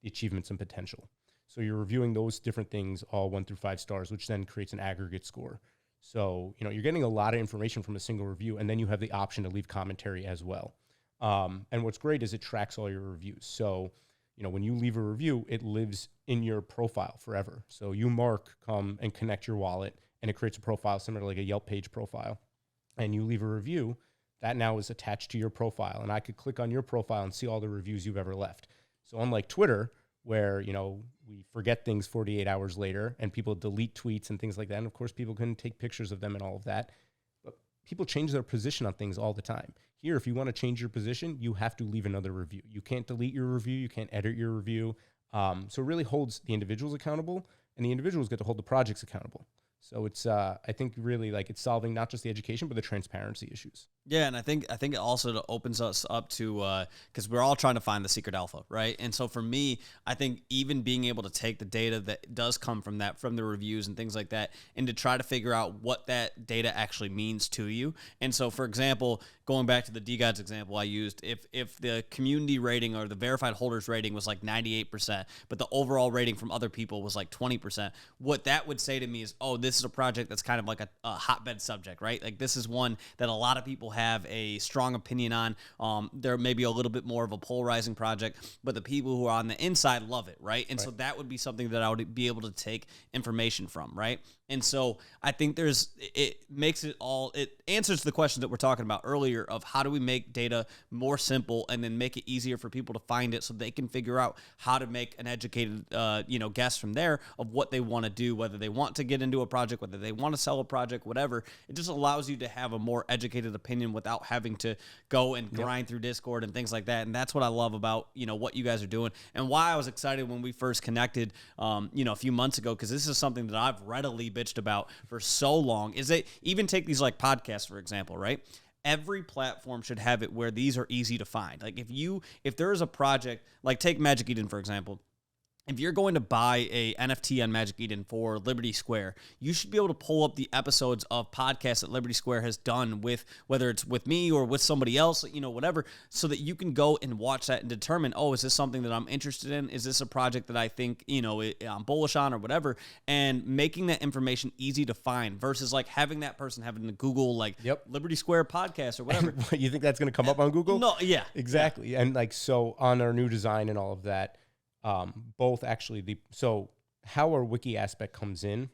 achievements and potential. So you're reviewing those different things, all 1 through 5 stars, which then creates an aggregate score. So, you're getting a lot of information from a single review, and then you have the option to leave commentary as well. And what's great is it tracks all your reviews. So, when you leave a review, it lives in your profile forever. So you, Marc, come and connect your wallet, and it creates a profile similar to like a Yelp page profile. And you leave a review, that now is attached to your profile. And I could click on your profile and see all the reviews you've ever left. So unlike Twitter, where, we forget things 48 hours later and people delete tweets and things like that. And of course, people can take pictures of them and all of that. But people change their position on things all the time. Here, if you want to change your position, you have to leave another review. You can't delete your review. You can't edit your review. So it really holds the individuals accountable, and the individuals get to hold the projects accountable. So it's, I think really like it's solving not just the education, but the transparency issues. Yeah, and I think it also opens us up to, because we're all trying to find the secret alpha, right? And so for me, I think even being able to take the data that does come from the reviews and things like that, and to try to figure out what that data actually means to you. And so, for example, going back to the DGods example I used, if the community rating or the verified holders rating was like 98%, but the overall rating from other people was like 20%, what that would say to me is, oh, this this is a project that's kind of like a hotbed subject, right? Like this is one that a lot of people have a strong opinion on. There may be a little bit more of a polarizing project, but the people who are on the inside love it, right? And so that would be something that I would be able to take information from, right? And so I think it answers the question that we're talking about earlier of how do we make data more simple and then make it easier for people to find it so they can figure out how to make an educated, guess from there of what they want to do, whether they want to get into a project, whether they want to sell a project, whatever. It just allows you to have a more educated opinion without having to go and grind through Discord and things like that. And that's what I love about, what you guys are doing and why I was excited when we first connected, a few months ago, because this is something that I've readily bitched about for so long. Is that even take these like podcasts, for example, right? Every platform should have it where these are easy to find. Like if there is a project, like take Magic Eden, for example. If you're going to buy a NFT on Magic Eden for Liberty Square, you should be able to pull up the episodes of podcasts that Liberty Square has done with, whether it's with me or with somebody else, whatever, so that you can go and watch that and determine, is this something that I'm interested in? Is this a project that I think, I'm bullish on or whatever? And making that information easy to find versus like having that person having to Google Liberty Square podcast or whatever. You think that's going to come up on Google? No, yeah. Exactly. Yeah. And so on our new design and all of that, both actually so how our wiki aspect comes in,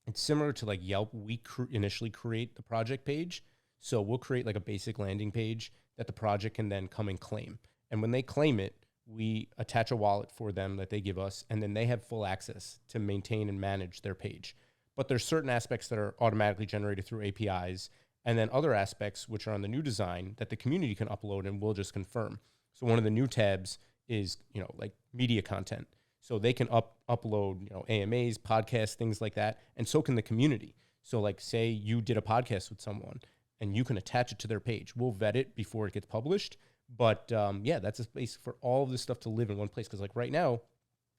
it's similar to like Yelp. We initially create the project page. So we'll create like a basic landing page that the project can then come and claim. And when they claim it, we attach a wallet for them that they give us, and then they have full access to maintain and manage their page. But there's certain aspects that are automatically generated through APIs, and then other aspects which are on the new design that the community can upload and we'll just confirm. So one of the new tabs is, like media content. So they can upload, AMAs, podcasts, things like that. And so can the community. So like say you did a podcast with someone and you can attach it to their page. We'll vet it before it gets published. But that's a space for all of this stuff to live in one place. Because like right now,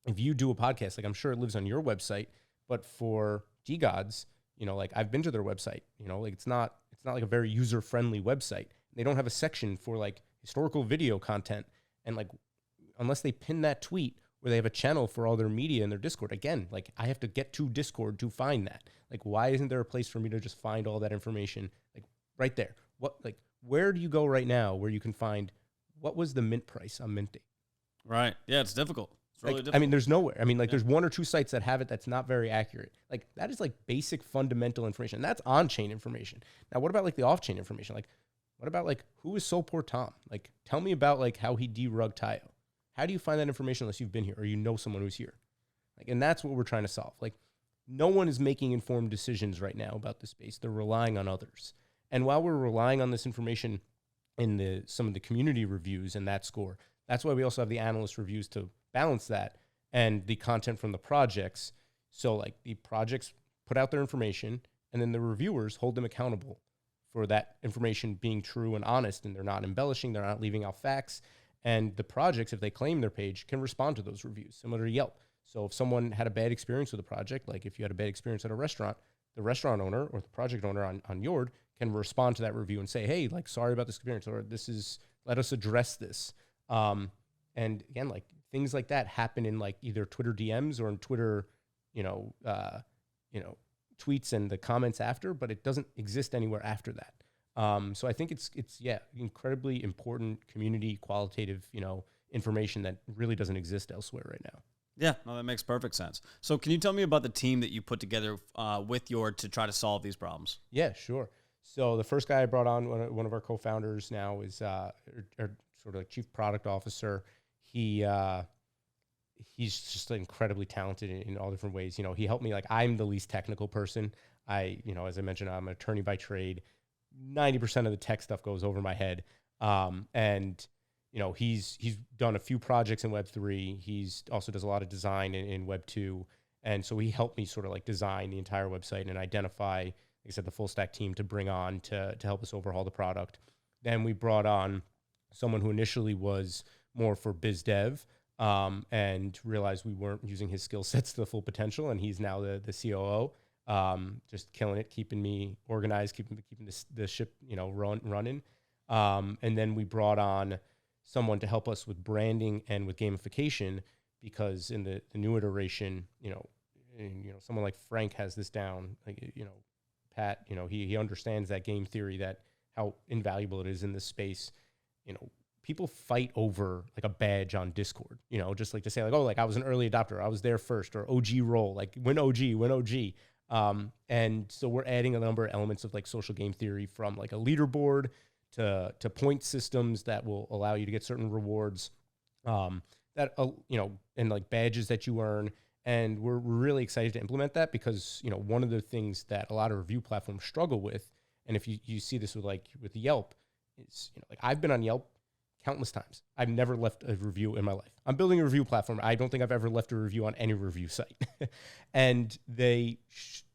if you do a podcast, like I'm sure it lives on your website, but for G-Gods, like I've been to their website, like it's not like a very user-friendly website. They don't have a section for like historical video content. And like, unless they pin that tweet where they have a channel for all their media in their Discord. Again, like I have to get to Discord to find that. Like, why isn't there a place for me to just find all that information? Like right there. Where do you go right now where you can find what was the mint price on mint date? Right. Yeah, it's difficult. It's really difficult. I mean, there's nowhere. I mean, there's one or two sites that have it that's not very accurate. Like that is like basic fundamental information. And that's on-chain information. Now, what about like the off-chain information? Like, what about like who is So Poor Tom? Like, tell me about like how he derugged Tayo. How do you find that information unless you've been here or someone who's here? Like, and that's what we're trying to solve. Like, no one is making informed decisions right now about the space. They're relying on others. And while we're relying on this information in some of the community reviews and that score, that's why we also have the analyst reviews to balance that and the content from the projects. So like the projects put out their information and then the reviewers hold them accountable for that information being true and honest, and they're not embellishing, they're not leaving out facts. And the projects, if they claim their page, can respond to those reviews, similar to Yelp. So if someone had a bad experience with a project, like if you had a bad experience at a restaurant, the restaurant owner or the project owner on Yord can respond to that review and say, hey, like, sorry about this experience, or let us address this. And again, like things like that happen in like either Twitter DMs or in Twitter, tweets and the comments after, but it doesn't exist anywhere after that. So I think it's incredibly important community qualitative, information that really doesn't exist elsewhere right now. Yeah, no, that makes perfect sense. So can you tell me about the team that you put together with Yord to try to solve these problems? Yeah, sure. So the first guy I brought on, one of our co-founders now is our sort of like chief product officer. He's just incredibly talented in all different ways. He helped me. Like, I'm the least technical person. As I mentioned, I'm an attorney by trade. 90% of the tech stuff goes over my head. He's done a few projects in Web3. He's also does a lot of design in Web2. And so he helped me sort of like design the entire website and identify, like I said, the full stack team to bring on to help us overhaul the product. Then we brought on someone who initially was more for biz dev, and realized we weren't using his skill sets to the full potential. And he's now the COO, just killing it, keeping me organized, keeping the ship, running. And then we brought on someone to help us with branding and with gamification, because in the new iteration, and, someone like Frank has this down, like, Pat, he understands that game theory, that how invaluable it is in this space. People fight over like a badge on Discord, just like to say like, oh, like I was an early adopter, I was there first, or OG role, like win OG. And so we're adding a number of elements of like social game theory, from like a leaderboard to point systems that will allow you to get certain rewards, and like badges that you earn. And we're really excited to implement that because, one of the things that a lot of review platforms struggle with, and if you see this with Yelp, is, like I've been on Yelp countless times. I've never left a review in my life. I'm building a review platform. I don't think I've ever left a review on any review site. And they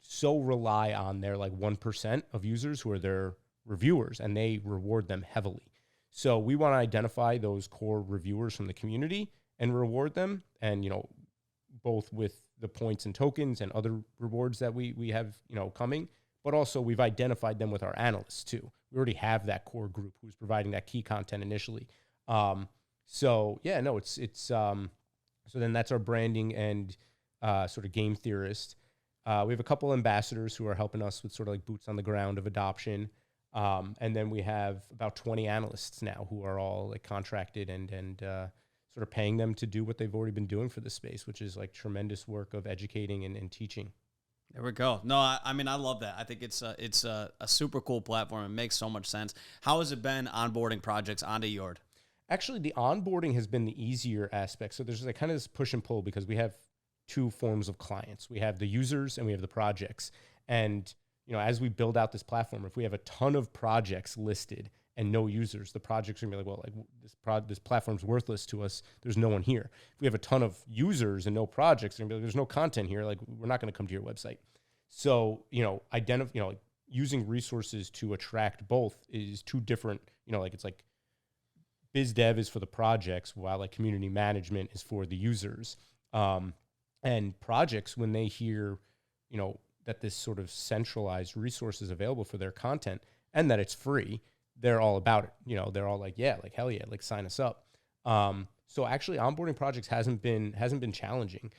so rely on their like 1% of users who are their reviewers, and they reward them heavily. So we want to identify those core reviewers from the community and reward them. And, both with the points and tokens and other rewards that we have, coming, but also we've identified them with our analysts too. We already have that core group who's providing that key content initially. So then that's our branding and sort of game theorist. We have a couple ambassadors who are helping us with sort of like boots on the ground of adoption. And then we have about 20 analysts now who are all like contracted and sort of paying them to do what they've already been doing for this space, which is like tremendous work of educating and teaching. There we go. No, I mean, I love that. I think it's a super cool platform. It makes so much sense. How has it been onboarding projects onto Yord? Actually, the onboarding has been the easier aspect. So there's like kind of this push and pull because we have two forms of clients. We have the users and we have the projects. And, as we build out this platform, if we have a ton of projects listed and no users, the projects are gonna be like, well, like this platform's worthless to us. There's no one here. If we have a ton of users and no projects, they're gonna be like, there's no content here. Like, we're not gonna come to your website. So, like using resources to attract both is two different, like it's like biz dev is for the projects while like community management is for the users. And projects, when they hear, that this sort of centralized resource is available for their content and that it's free, they're all about it. They're all like, yeah, like hell yeah, like sign us up. So actually onboarding projects hasn't been challenging.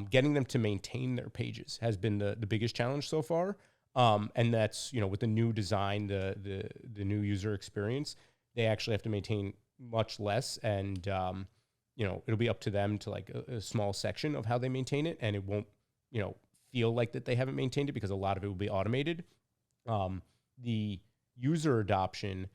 Getting them to maintain their pages has been the biggest challenge so far. And that's, with the new design, the new user experience, they actually have to maintain much less. And, it'll be up to them to like a small section of how they maintain it. And it won't, feel like that they haven't maintained it because a lot of it will be automated. The user adoption,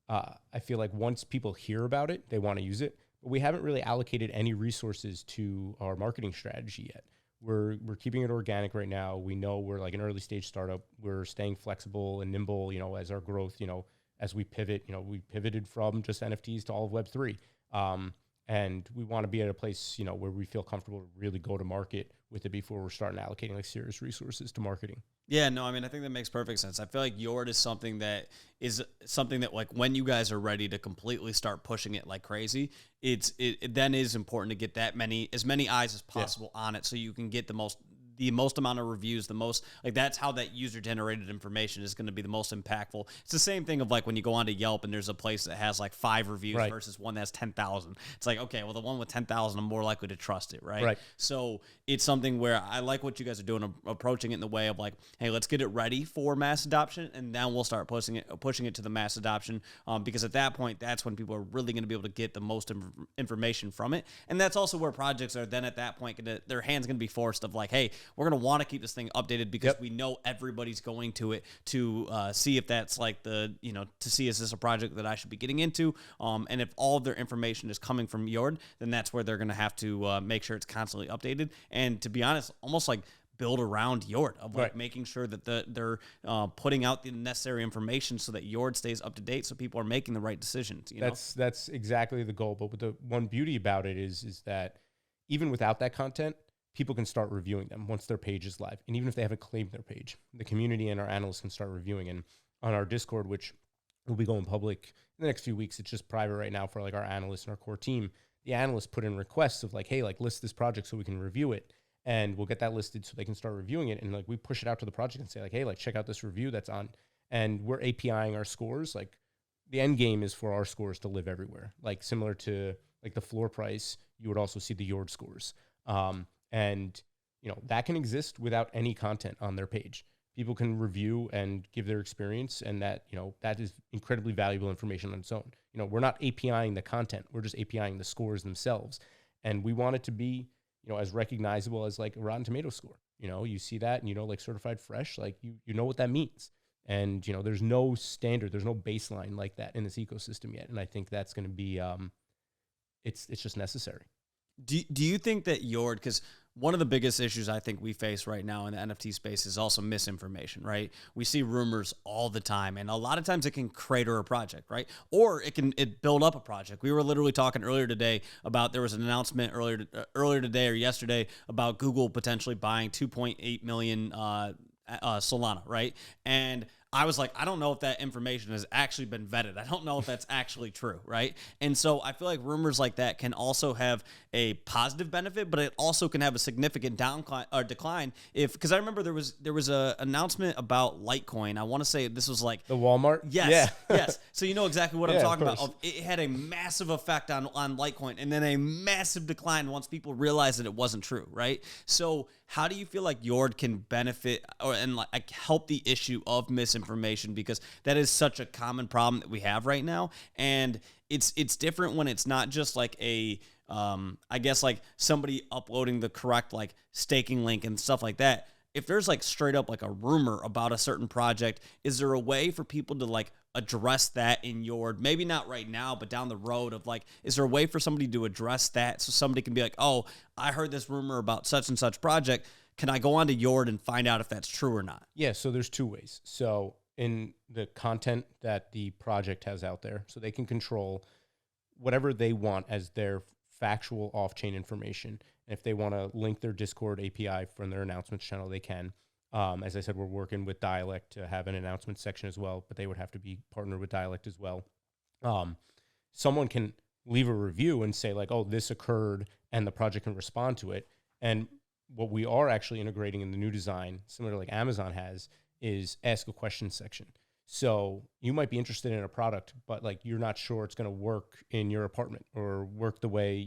I feel like once people hear about it, they want to use it. But we haven't really allocated any resources to our marketing strategy yet. We're keeping it organic right now. We know we're like an early stage startup. We're staying flexible and nimble, as our growth, as we pivot, we pivoted from just NFTs to all of Web3. And we want to be at a place, where we feel comfortable to really go to market with it before we're starting allocating like serious resources to marketing. Yeah, no, I mean, I think that makes perfect sense. I feel like Yord is something that like when you guys are ready to completely start pushing it like crazy, it then is important to get as many eyes as possible on it so you can get the most amount of reviews, that's how that user generated information is going to be the most impactful. It's the same thing of like when you go onto Yelp and there's a place that has like 5 reviews versus one that's 10,000. It's like, okay, well, the one with 10,000, I'm more likely to trust it. Right. So it's something where I like what you guys are doing, approaching it in the way of like, hey, let's get it ready for mass adoption. And then we'll start pushing it to the mass adoption. Because at that point, that's when people are really going to be able to get the most information from it. And that's also where projects are then at that point, their hands going to be forced of like, hey, we're going to want to keep this thing updated because we know everybody's going to it to see if that's like to see is this a project that I should be getting into. And if all of their information is coming from Yord, then that's where they're going to have to make sure it's constantly updated. And to be honest, almost like build around Yord of like making sure that they're putting out the necessary information so that Yord stays up to date so people are making the right decisions. That's exactly the goal. But the one beauty about it is that even without that content, people can start reviewing them once their page is live. And even if they haven't claimed their page, the community and our analysts can start reviewing. And on our Discord, which will be going public in the next few weeks, it's just private right now for like our analysts and our core team. The analysts put in requests of like, hey, like list this project so we can review it. And we'll get that listed so they can start reviewing it. And like we push it out to the project and say like, hey, like check out this review that's on. And we're APIing our scores. Like the end game is for our scores to live everywhere. Like similar to like the floor price, you would also see the Yord scores. And that can exist without any content on their page. People can review and give their experience, and that is incredibly valuable information on its own. We're not APIing the content, we're just APIing the scores themselves, and we want it to be as recognizable as like a Rotten Tomato score. You see that, and like certified fresh, like you know what that means. And there's no standard, there's no baseline like that in this ecosystem yet, and I think that's going to be it's just necessary. Do you think that Yord, because one of the biggest issues I think we face right now in the NFT space is also misinformation, right? We see rumors all the time, and a lot of times it can crater a project, right? Or it build up a project. We were literally talking earlier today about, there was an announcement earlier today or yesterday about Google potentially buying 2.8 million Solana, right? And I was like, I don't know if that information has actually been vetted. I don't know if that's actually true, right? And so I feel like rumors like that can also have a positive benefit, but it also can have a significant decline because I remember there was a announcement about Litecoin. I want to say this was like the Walmart. Yes, yes. So you know exactly what I'm talking about. It had a massive effect on Litecoin, and then a massive decline once people realized that it wasn't true, right? So how do you feel like Yord can benefit and like help the issue of misinformation, because that is such a common problem that we have right now, and it's different when it's not just like a I guess like somebody uploading the correct like staking link and stuff like that. If there's like straight up like a rumor about a certain project, is there a way for people to like address that in Yord? Maybe not right now, but down the road of like, is there a way for somebody to address that so somebody can be like, oh, I heard this rumor about such and such project. Can I go on to Yord and find out if that's true or not? Yeah, so there's two ways. So in the content that the project has out there, so they can control whatever they want as their factual off-chain information. And if they want to link their Discord API from their announcements channel, they can. As I said, we're working with Dialect to have an announcement section as well, but they would have to be partnered with Dialect as well. Someone can leave a review and say like, oh, this occurred, and the project can respond to it. And what we are actually integrating in the new design, similar to like Amazon has, is ask a question section. So you might be interested in a product, but like you're not sure it's going to work in your apartment or work the way,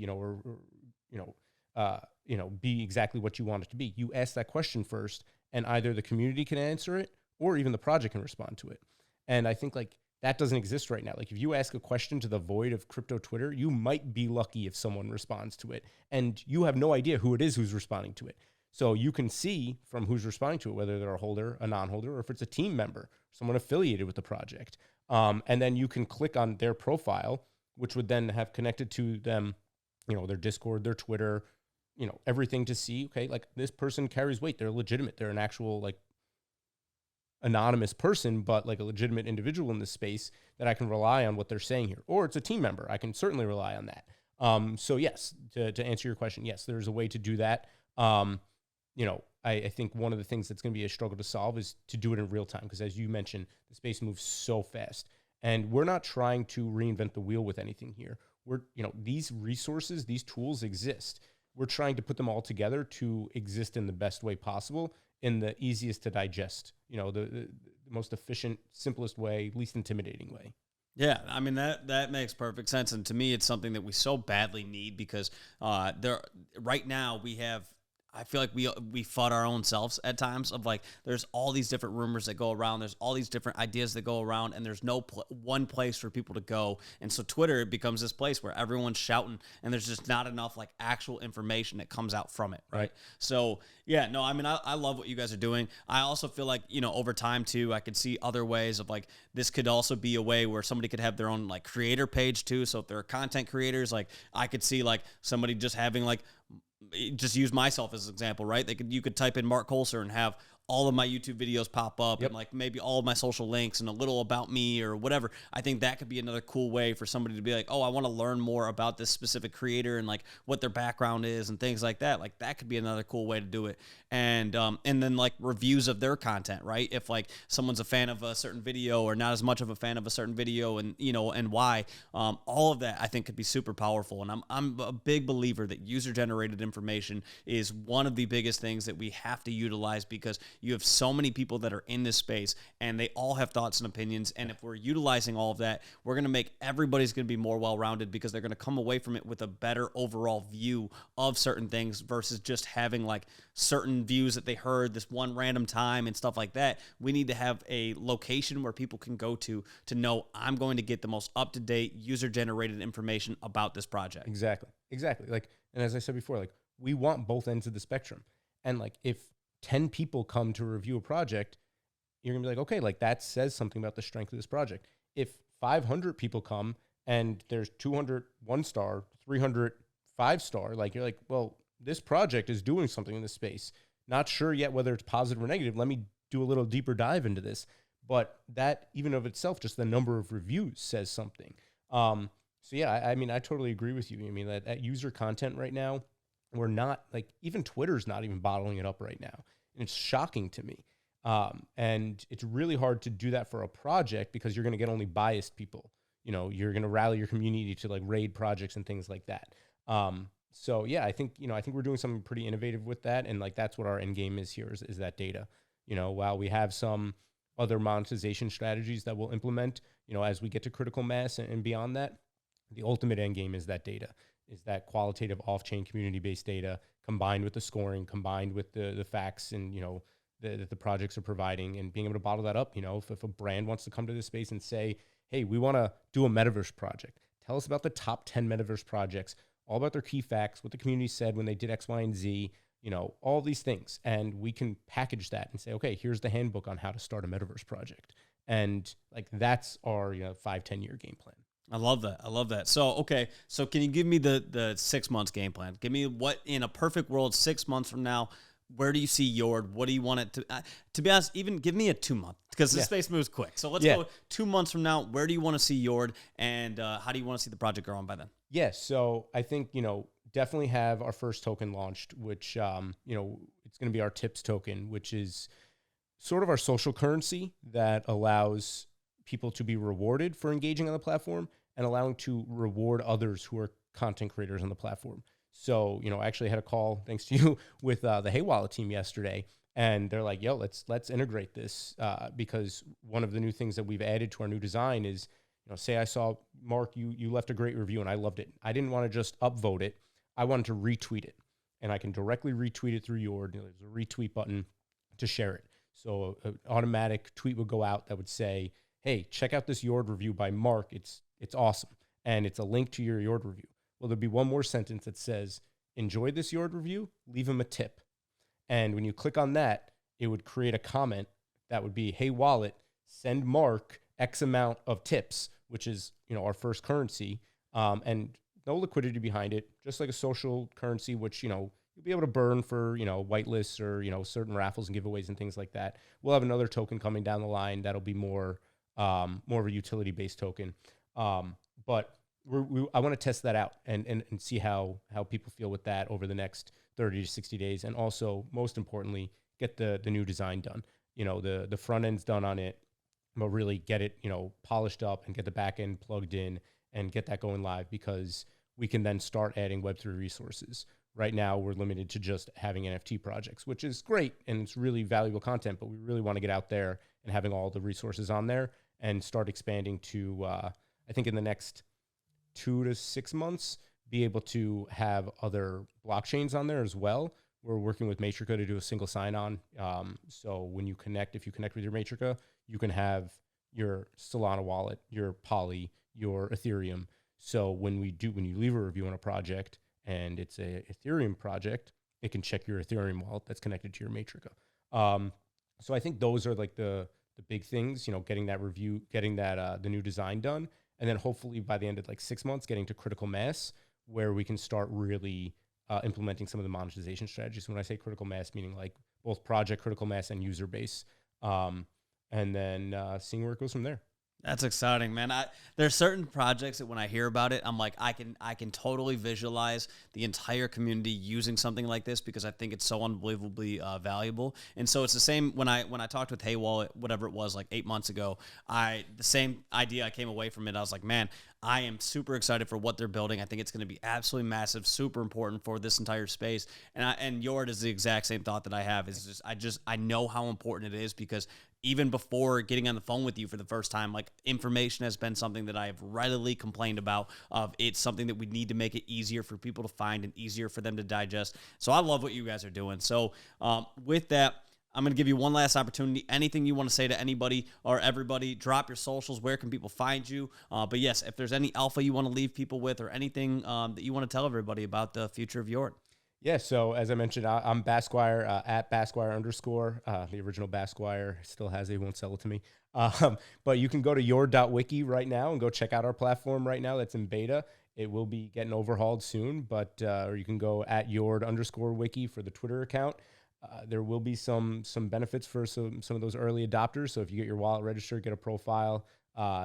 be exactly what you want it to be. You ask that question first, and either the community can answer it or even the project can respond to it. And I think like that doesn't exist right now. Like if you ask a question to the void of crypto Twitter, you might be lucky if someone responds to it, and you have no idea who it is who's responding to it. So you can see from who's responding to it, whether they're a holder, a non-holder, or if it's a team member, someone affiliated with the project. And then you can click on their profile, which would then have connected to them, their Discord, their Twitter, everything to see, okay, like this person carries weight. They're legitimate. They're an actual like anonymous person, but like a legitimate individual in this space that I can rely on what they're saying here. Or it's a team member. I can certainly rely on that. So yes, to answer your question, yes, there's a way to do that. I think one of the things that's going to be a struggle to solve is to do it in real time, because as you mentioned, the space moves so fast, and we're not trying to reinvent the wheel with anything here. These resources, these tools exist. We're trying to put them all together to exist in the best way possible, in the easiest to digest, the most efficient, simplest way, least intimidating way. Yeah, I mean, that makes perfect sense. And to me, it's something that we so badly need, because right now we have, I feel like we fought our own selves at times of like, there's all these different rumors that go around. There's all these different ideas that go around, and there's no one place for people to go. And so Twitter becomes this place where everyone's shouting, and there's just not enough like actual information that comes out from it. Right. So yeah, no, I mean, I love what you guys are doing. I also feel like, over time too, I could see other ways of like, this could also be a way where somebody could have their own like creator page too. So if they're content creators, like I could see like somebody just having like, just use myself as an example, right? You could type in Marc Colcer and have all of my YouTube videos pop up, and like maybe all of my social links and a little about me or whatever. I think that could be another cool way for somebody to be like, oh, I want to learn more about this specific creator and like what their background is and things like that. Like that could be another cool way to do it. And then like reviews of their content, right? If like someone's a fan of a certain video or not as much of a fan of a certain video, and and why, all of that I think could be super powerful. And I'm a big believer that user generated information is one of the biggest things that we have to utilize, because You have so many people that are in this space, and they all have thoughts and opinions. And if we're utilizing all of that, we're going to make everybody's going to be more well-rounded because they're going to come away from it with a better overall view of certain things versus just having like certain views that they heard this one random time and stuff like that. We need to have a location where people can go to know I'm going to get the most up-to-date user-generated information about this project. Exactly. Like, and as I said before, like we want both ends of the spectrum. And like if 10 people come to review a project, you're gonna be like, okay, like that says something about the strength of this project. If 500 people come and there's 200 1-star, 300 5-star, like you're like, well, this project is doing something in this space. Not sure yet whether it's positive or negative. Let me do a little deeper dive into this. But that even of itself, just the number of reviews says something. So yeah, I mean, I totally agree with you. I mean, that user content right now, we're not like, even Twitter's not even bottling it up right now. And it's shocking to me. And it's really hard to do that for a project because you're going to get only biased people. You know, you're going to rally your community to like raid projects and things like that. So yeah, I think we're doing something pretty innovative with that. And like, that's what our end game is here is that data. You know, while we have some other monetization strategies that we'll implement, you know, as we get to critical mass and beyond that, the ultimate end game is that data, is that qualitative off-chain community-based data combined with the scoring, combined with the facts and, you know, that the projects are providing and being able to bottle that up. You know, if a brand wants to come to this space and say, hey, we want to do a metaverse project, tell us about the top 10 metaverse projects, all about their key facts, what the community said when they did X, Y, and Z, you know, all these things. And we can package that and say, okay, here's the handbook on how to start a metaverse project. And like, that's our, you know, 5-10 year game plan. I love that. So, okay. So can you give me the 6 months game plan? Give me what, in a perfect world, 6 months from now, where do you see Yord? What do you want it to be honest, even give me a 2 month because this space moves quick. So let's go 2 months from now. Where do you want to see Yord and how do you want to see the project growing by then? Yes. So I think, you know, definitely have our first token launched, which, you know, it's going to be our tips token, which is sort of our social currency that allows people to be rewarded for engaging on the platform and allowing to reward others who are content creators on the platform. So, you know, I actually had a call, thanks to you, with the Hey Wallet team yesterday, and they're like, yo, let's integrate this because one of the new things that we've added to our new design is, you know, say I saw, Mark, you left a great review and I loved it. I didn't want to just upvote it. I wanted to retweet it, and I can directly retweet it through Yord. You know, there's a retweet button to share it. So an automatic tweet would go out that would say, hey, check out this Yord review by Mark. It's awesome. And it's a link to your Yord review. Well, there'd be one more sentence that says, enjoy this Yord review, leave him a tip. And when you click on that, it would create a comment that would be, hey, wallet, send Mark X amount of tips, which is, you know, our first currency. And no liquidity behind it, just like a social currency, which, you know, you'll be able to burn for, you know, whitelists or, you know, certain raffles and giveaways and things like that. We'll have another token coming down the line that'll be more of a utility-based token. But I want to test that out and see how people feel with that over the next 30 to 60 days. And also, most importantly, get the new design done. You know, the front end's done on it, but really get it, you know, polished up and get the back end plugged in and get that going live, because we can then start adding Web3 resources. Right now, we're limited to just having NFT projects, which is great and it's really valuable content, but we really want to get out there and having all the resources on there and start expanding to, I think in the next 2 to 6 months, be able to have other blockchains on there as well. We're working with Matrica to do a single sign-on. So when you connect, if you connect with your Matrica, you can have your Solana wallet, your Poly, your Ethereum. So when you leave a review on a project and it's a Ethereum project, it can check your Ethereum wallet that's connected to your Matrica. So I think those are like the big things, you know, getting that review, getting that the new design done, and then hopefully by the end of like 6 months, getting to critical mass where we can start really implementing some of the monetization strategies. When I say critical mass, meaning like both project critical mass and user base, and then seeing where it goes from there. That's exciting, man. There's certain projects that when I hear about it, I'm like, I can totally visualize the entire community using something like this because I think it's so unbelievably valuable. And so it's the same when I talked with Haywall, whatever it was, like 8 months ago. The same idea I came away from it. I was like, man, I am super excited for what they're building. I think it's going to be absolutely massive, super important for this entire space. And Yord is the exact same thought that I have. Is I know how important it is because even before getting on the phone with you for the first time, like information has been something that I have readily complained about. It's something that we need to make it easier for people to find and easier for them to digest. So I love what you guys are doing. So with that, I'm going to give you one last opportunity. Anything you want to say to anybody or everybody, drop your socials. Where can people find you? But yes, if there's any alpha you want to leave people with or anything that you want to tell everybody about the future of Yord. Yeah, so as I mentioned, I'm Basquire at Basquire_. The original Basquire still has it. He won't sell it to me. But you can go to yord.wiki right now and go check out our platform right now. That's in beta. It will be getting overhauled soon, but or you can go at yord_wiki for the Twitter account. There will be some benefits for some of those early adopters. So if you get your wallet registered, get a profile,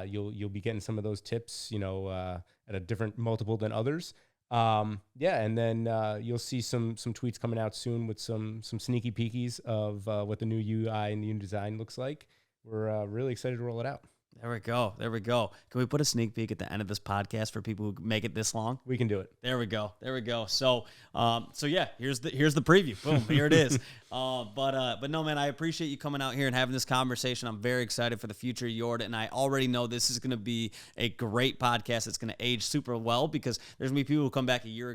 you'll be getting some of those tips, at a different multiple than others. And then you'll see some tweets coming out soon with some sneaky peekies of what the new UI and the new design looks like. We're really excited to roll it out. There we go. Can we put a sneak peek at the end of this podcast for people who make it this long? We can do it. There we go. So yeah, here's the preview. Boom, here it is. But no, man, I appreciate you coming out here and having this conversation. I'm very excited for the future of Yord, and I already know this is going to be a great podcast. It's going to age super well because there's going to be people who come back a year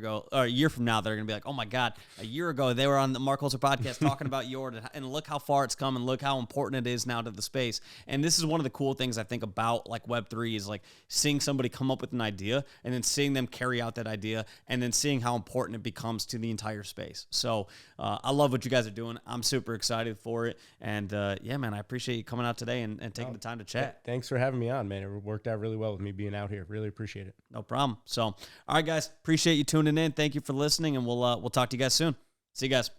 from now that are going to be like, oh my God, a year ago they were on the Marc Colcer podcast talking about Yord, and look how far it's come and look how important it is now to the space. And this is one of the cool things I think about like Web3 is like seeing somebody come up with an idea and then seeing them carry out that idea and then seeing how important it becomes to the entire space. So I love what you guys are doing. I'm super excited for it. And yeah, man, I appreciate you coming out today and taking the time to chat. Thanks for having me on, man. It worked out really well with me being out here. Really appreciate it. No problem. So, all right, guys, appreciate you tuning in. Thank you for listening, and we'll talk to you guys soon. See you guys.